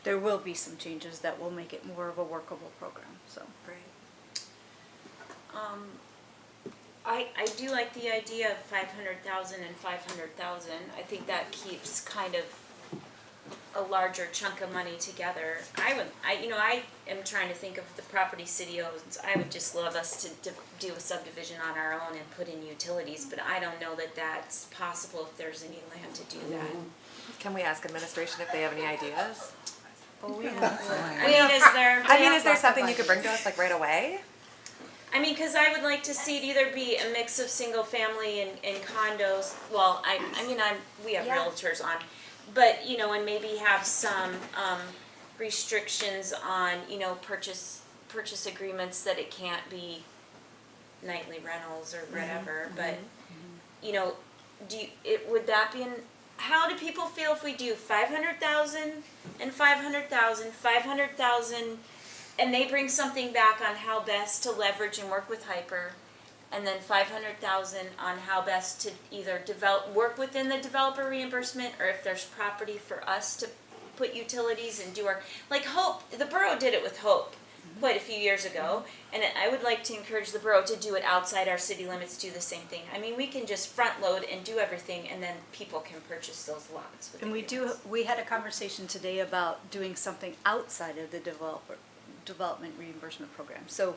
there will be some changes that will make it more of a workable program. So great. I do like the idea of 500,000 and 500,000. I think that keeps kind of a larger chunk of money together. I am trying to think of the property city owns. I would just love us to do a subdivision on our own and put in utilities, but I don't know that that's possible if there's any land to do that. Can we ask administration if they have any ideas? Oh, we have, is there something you could bring to us like right away? Because I would like to see it either be a mix of single family and condos. Well, we have realtors on, but and maybe have some restrictions on purchase agreements that it can't be nightly rentals or whatever. But would that be how do people feel if we do 500,000 and 500,000, 500,000? And they bring something back on how best to leverage and work with Hyper, and then 500,000 on how best to either work within the developer reimbursement, or if there's property for us to put utilities and do our, like Hope, the borough did it with Hope quite a few years ago, and I would like to encourage the borough to do it outside our city limits, do the same thing. We can just front load and do everything, and then people can purchase those lots. And we had a conversation today about doing something outside of the development reimbursement program. So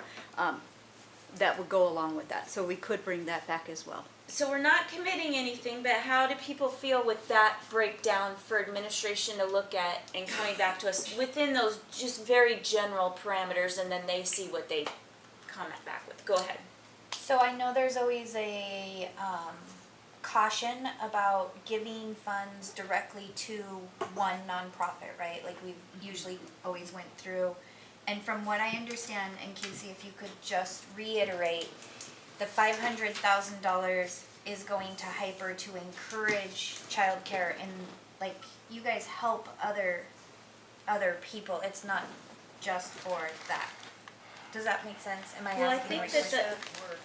that would go along with that. So we could bring that back as well. So we're not committing anything, but how do people feel with that breakdown for administration to look at and coming back to us within those just very general parameters, and then they see what they comment back with? Go ahead. So I know there's always a caution about giving funds directly to one nonprofit, right? Like we've usually always went through. And from what I understand, and Casey, if you could just reiterate, the $500,000 is going to hyper to encourage childcare and like you guys help other people. It's not just for that. Does that make sense? Am I Well, I asking think what that you're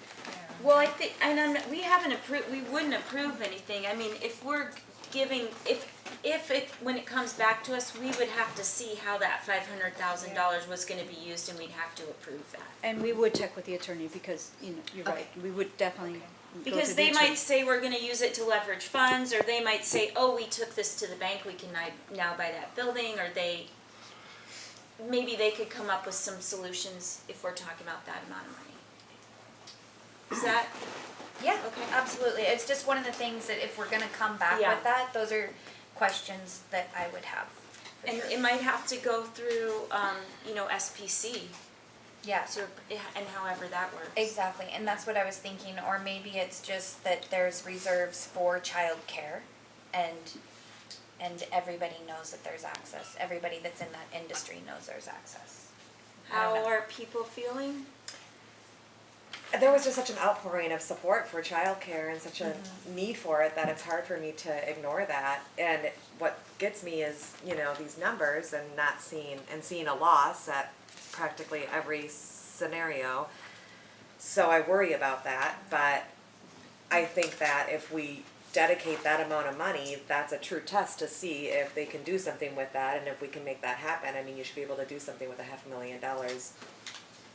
well, I think, and we haven't approved, we wouldn't approve anything. I mean, if we're giving, if it, when it comes back to us, we would have to see how that $500,000 was gonna be used and we'd have to approve that. And we would check with the attorney because, you know, you're right, we would definitely go to Because the they attorney. might say we're gonna use it to leverage funds, or they might say, oh, we took this to the bank, we can now buy that building, or maybe they could come up with some solutions if we're talking about that amount of money. Is that, Yeah, Okay. absolutely. It's just one of the things that if we're gonna come back Yeah. with that, those are questions that I would have. for and sure. it might have to go through, you know, SPC, Yeah, so, and however that works. exactly. And that's what I was thinking, or maybe it's just that there's reserves for childcare and everybody knows that there's access. Everybody that's in that industry knows there's access. I don't How know. are people feeling? There was just such an outpouring of support for childcare and such a need for it that it's hard for me to ignore that. And what gets me is, you know, these numbers and not seeing a loss at practically every scenario. So I worry about that, but I think that if we dedicate that amount of money, that's a true test to see if they can do something with that and if we can make that happen. I mean, you should be able to do something with $500,000,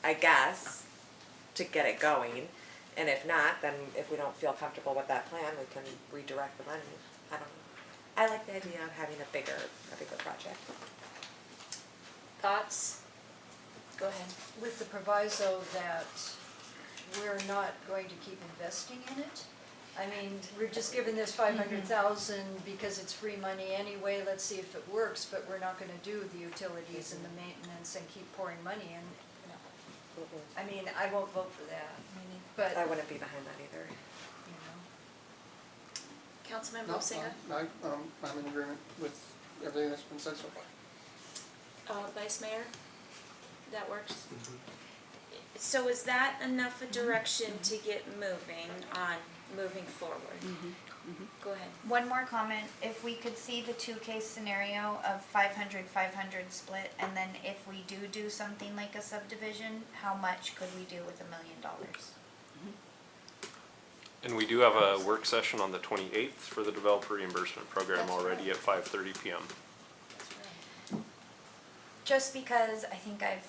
I guess, to get it going. And if not, then if we don't feel comfortable with that plan, we can redirect the money. I don't know. I like the idea of having a bigger project. Thoughts? Go ahead. With the proviso that we're not going to keep investing in it. I mean, we're just given this 500,000 because it's free money anyway, let's see if it works, but we're not gonna do the utilities and the maintenance and keep pouring money in. I mean, I won't vote for that, but, I wouldn't be behind that either. you know. Councilmember No, Singer? I'm in agreement with everything that's been said so far. Vice Mayor? That works? So is that enough a direction to get moving forward? Go ahead. One more comment, if we could see the 2-case scenario of 500 split, and then if we do something like a subdivision, how much could we do with $1 million? And we do have a work session on the 28th for the developer reimbursement program already at 5:30 PM. Just because I think I've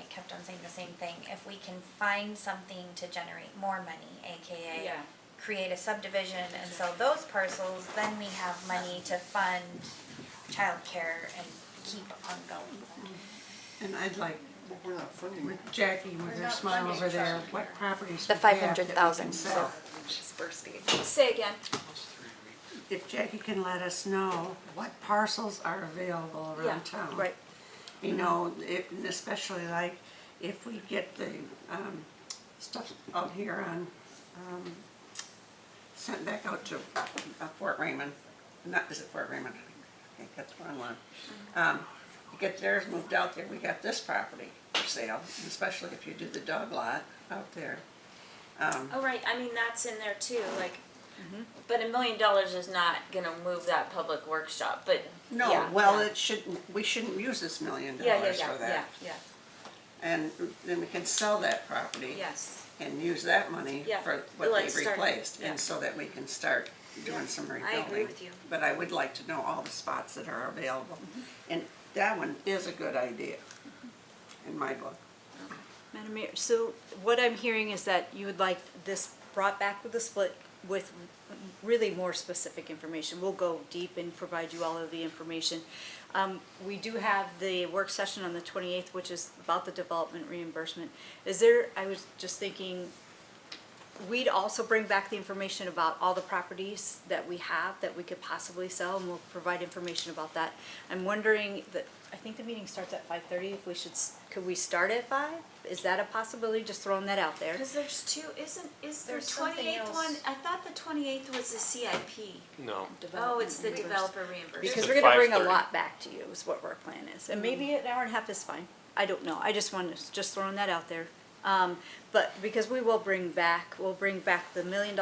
kept on saying the same thing, if we can find something to generate more money, AKA Yeah. create a subdivision and sell those parcels, then we have money to fund childcare and keep on going. And I'd like, We're not funding it. with Jackie with her not smile funding over there, childcare. what properties The we have that we can 500,000, sell. She's bursting. Say again. If Jackie can let us know what parcels are available Yeah, around town. Right. You know, and especially like if we get the stuff out here on, sent back out to Fort Raymond, is it Fort Raymond? I think that's the wrong one. Get theirs moved out there, we got this property for sale, especially if you do the dog lot out there. Oh, right, I mean, that's in there too, like, but $1 million is not gonna move that public workshop, but, No, yeah, well, yeah. it shouldn't, we shouldn't use this $1 million for Yeah, that. And then we can sell that property. yes. And use that money Yeah, for but what let's they've start- replaced, yeah. and so that we can start doing some rebuilding. I agree with you. But I would like to know all the spots that are available. And that one is a good idea, in my book. Madam Mayor, so what I'm hearing is that you would like this brought back with a split with really more specific information. We'll go deep and provide you all of the information. We do have the work session on the 28th, which is about the development reimbursement. I was just thinking, we'd also bring back the information about all the properties that we have that we could possibly sell, and we'll provide information about that. I'm wondering that, I think the meeting starts at 5:30, if we should, could we start at 5? Is that a possibility, just throwing that out there? Because there's two, is the There's something 28th else. one, I thought the 28th was the CIP. No. Oh, it's the developer reimbursement. Because It's we're at gonna bring a 5:30. lot back to you, is what our plan is, and maybe an hour and a half is fine. I don't know, I just wanted, just throwing that out there. But because we'll bring back the $1 million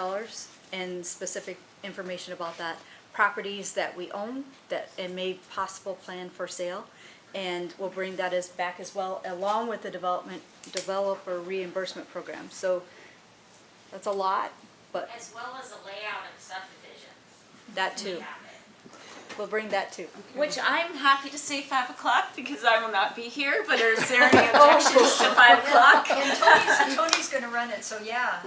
and specific information about that, properties that we own that and made possible plan for sale. And we'll bring that back as well, along with the developer reimbursement program. So that's a lot, but As well as a layout of subdivisions. that too. We have it. We'll bring that too. Which I'm happy to say 5 o'clock because I will not be here, but is there any objections to 5 o'clock? And Tony's gonna run it, so yeah.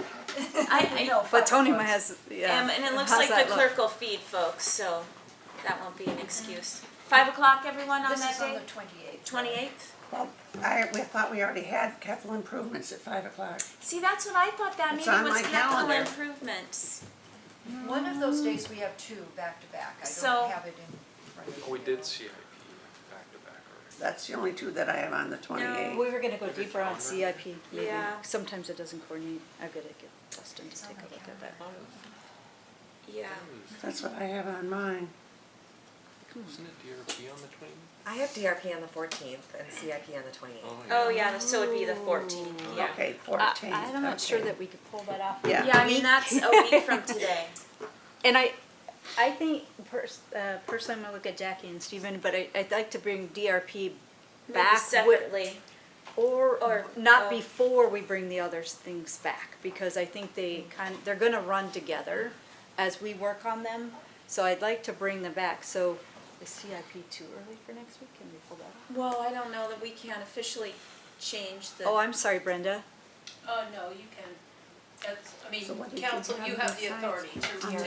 I No, But Tony 5 o'clock. has, yeah. And it looks How's like that the look? clerk will feed folks, so that won't be an excuse. 5 o'clock, everyone, on This that is on day? the 28th. 28th? Well, we thought we already had capital improvements at 5 o'clock. See, that's what I thought that It's meeting on was, my capital calendar. improvements. One of those days we have 2 back to back. I So- don't have it in front of me. We did CIP back to back already. That's the only 2 that I have on the 28th. We were gonna go deeper on CIP, maybe. Yeah. Sometimes it doesn't coordinate. I've gotta get Dustin to take a look at that. Yeah. That's what I have on mine. Isn't it DRP on the 20th? I have DRP on the 14th and CIP on the 28th. Oh, yeah, so it'd be the 14th, yeah. Okay, 14th. I'm not sure okay. that we could pull that off. Yeah. Yeah, I mean, that's a week from today. And I think personally, I'm gonna look at Jackie and Stephen, but I'd like to bring DRP Maybe back. separately. Or not before we bring the other things back, because I think they're gonna run together as we work on them. So I'd like to bring them back. So is CIP too early for next week? Can we pull that off? Well, I don't know that we can officially change the. Oh, I'm sorry, Brenda. No, you can. That's, I mean, So what did you council, have you have the besides? authority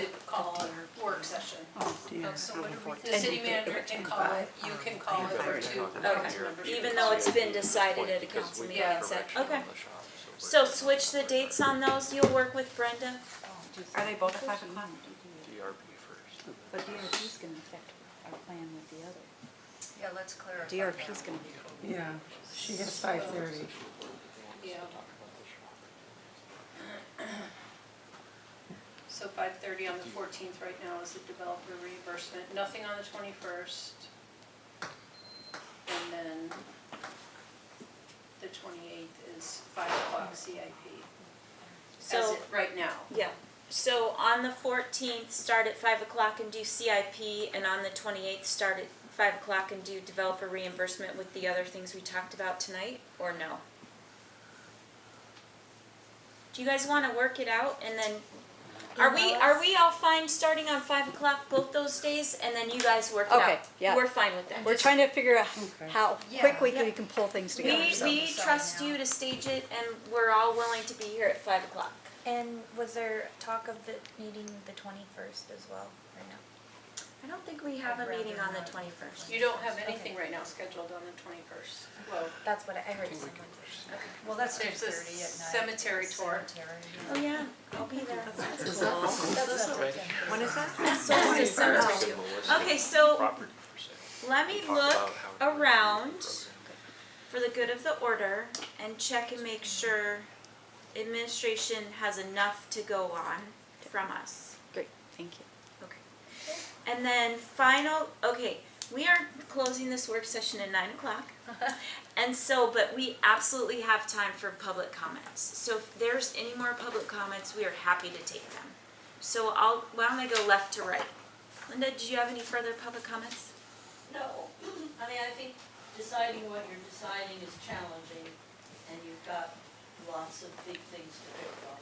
to call a work session. Oh, dear. So what do we, the And- city manager can call it, you can call it, or 2 council members. Even though it's been decided at a Because council we meeting, got and said, direction okay. on the shop, So we're switch the dates on those, you'll work with Brenda? Are they both at 5 o'clock? DRP first. But DRP's gonna affect our plan with the other. Yeah, let's clarify. DRP's that. gonna be. Yeah, she has 5:30. Yeah. So 5:30 on the 14th right now is the developer reimbursement, nothing on the 21st. And then the 28th is 5 o'clock CIP. As So, it, right now. yeah, so on the 14th, start at 5 o'clock and do CIP, and on the 28th, start at 5 o'clock and do developer reimbursement with the other things we talked about tonight, or no? Do you guys wanna work it out, and then, are we all fine starting on 5 o'clock both those days, and then you guys work it out? Okay, yeah. We're fine with that. We're trying to figure out how Yeah. quickly Yeah. we can pull things together. We So. trust you to stage it, and we're all willing to be here at 5 o'clock. And was there talk of the meeting the 21st as well, or no? I don't think we have a I'd rather meeting on the not. 21st. You don't have anything right now scheduled on the 21st. Well, That's what I heard someone. Well, that's There's a 2:30 at night. cemetery tour. Cemetery, Oh, yeah, I'll be there. That's cool. When is that? So it's a cemetery. Okay, so Property for sale. let me Talk look about how we around program. for the good of the order and check and make sure administration has enough to go on from us. Great, thank you. Okay. And then okay, we are closing this work session at 9 o'clock. And so, but we absolutely have time for public comments. So if there's any more public comments, we are happy to take them. So why don't I go left to right? Linda, did you have any further public comments? No, I mean, I think deciding what you're deciding is challenging, and you've got lots of big things to pick from.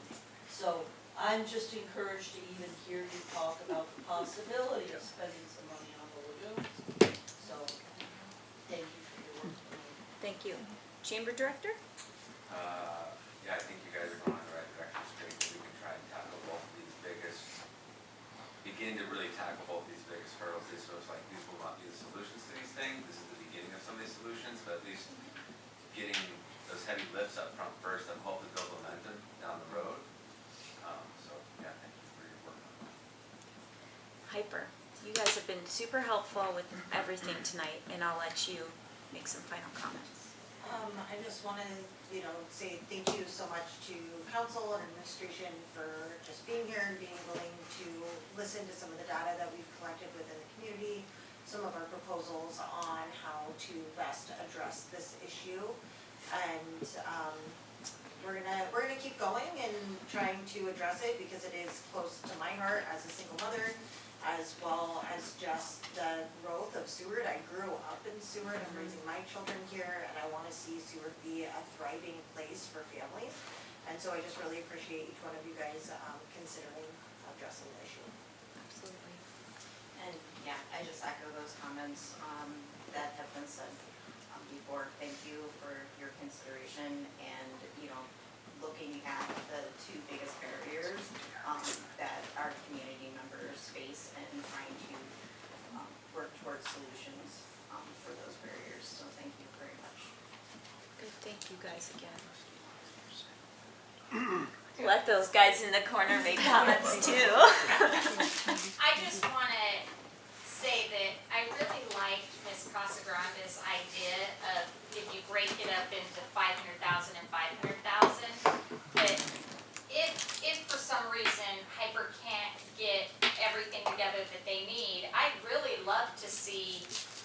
So I'm just encouraged to even hear you talk about the possibility of spending some money on the lagoons. So, thank you for your work tonight. Thank you. Chamber Director? Yeah, I think you guys are going in the right direction, straight, that we can try and tackle both of these begin to really tackle both these biggest hurdles. These looks like these will not be the solutions to these things, this is the beginning of some of these solutions, but at least getting those heavy lifts up front first and hopefully build momentum down the road. So, yeah, thank you for your work on that. Hyper. You guys have been super helpful with everything tonight, and I'll let you make some final comments. I just wanna, say thank you so much to council and administration for just being here and being willing to listen to some of the data that we've collected within the community, some of our proposals on how to best address this issue. And, we're gonna keep going and trying to address it because it is close to my heart as a single mother, as well as just the growth of Seward. I grew up in Seward, I'm raising my children here, and I wanna see Seward be a thriving place for families. And so I just really appreciate each one of you guys considering addressing the issue. Absolutely. And yeah, I just echo those comments that have been said before. Thank you for your consideration and, you know, looking at the two biggest barriers that our community members face and trying to work towards solutions for those barriers. So thank you very much. Good, thank you guys again. Let those guys in the corner make comments too. I just wanna say that I really liked Ms. Casagrande's idea of if you break it up into 500,000 and 500,000, but if for some reason Hyper can't get everything together that they need, I'd really love to see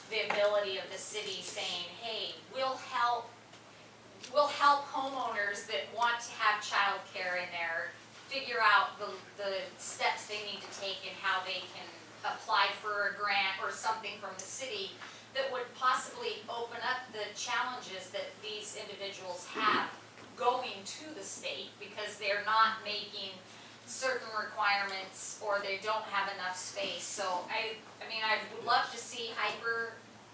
the ability of the city saying, hey, we'll help homeowners that want to have childcare in there figure out the steps they need to take and how they can apply for a grant or something from the city that would possibly open up the challenges that these individuals have going to the state because they're not making certain requirements or they don't have enough space. So I mean, I would love to see Hyper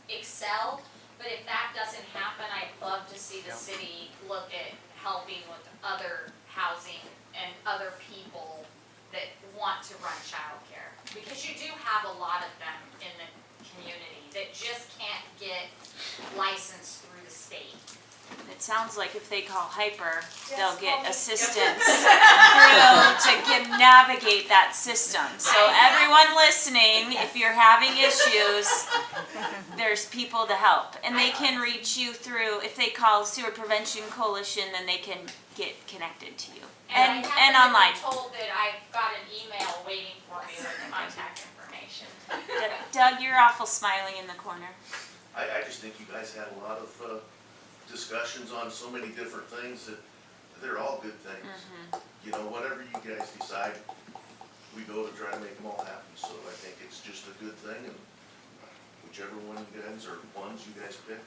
excel, but if that doesn't happen, I'd love to see the city look at helping with other housing and other people that want to run childcare. Because you do have a lot of them in the community that just can't get licensed through the state. It sounds like if they call Hyper, Just they'll call get me. assistance through to navigate that system. So everyone listening, if you're having issues, there's people to help. And they can reach you through, if they call Seward Prevention Coalition, then they can get connected to you. And online. I haven't been told that I've got an email waiting for me with contact information. Doug, you're awful smiling in the corner. I just think you guys had a lot of discussions on so many different things that they're all good things. You know, whatever you guys decide, we go to try to make them all happy. So I think it's just a good thing, and whichever one you guys or ones you guys pick,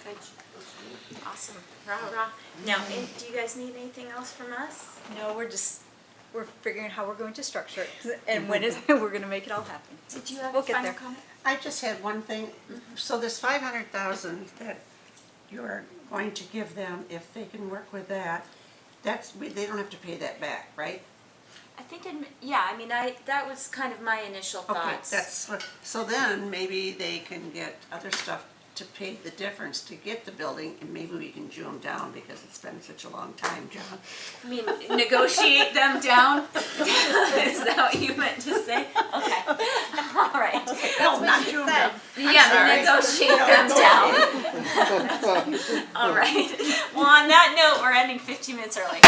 Good. let's do it. Awesome. Rah, rah. Now, do you guys need anything else from us? No, we're figuring out how we're going to structure it and when we're gonna make it all happen. Did you have We'll a get final there. comment? I just had one thing. So this 500,000 that you're going to give them, if they can work with that, they don't have to pay that back, right? I think, that was kind of my initial thoughts. Okay, so then maybe they can get other stuff to pay the difference to get the building, and maybe we can Jew them down because it's been such a long time, John. I mean, negotiate them down? Is that what you meant to say? Okay, all right. No, not Jew them down. Yeah, negotiate them down. All right. Well, on that note, we're ending 15 minutes early.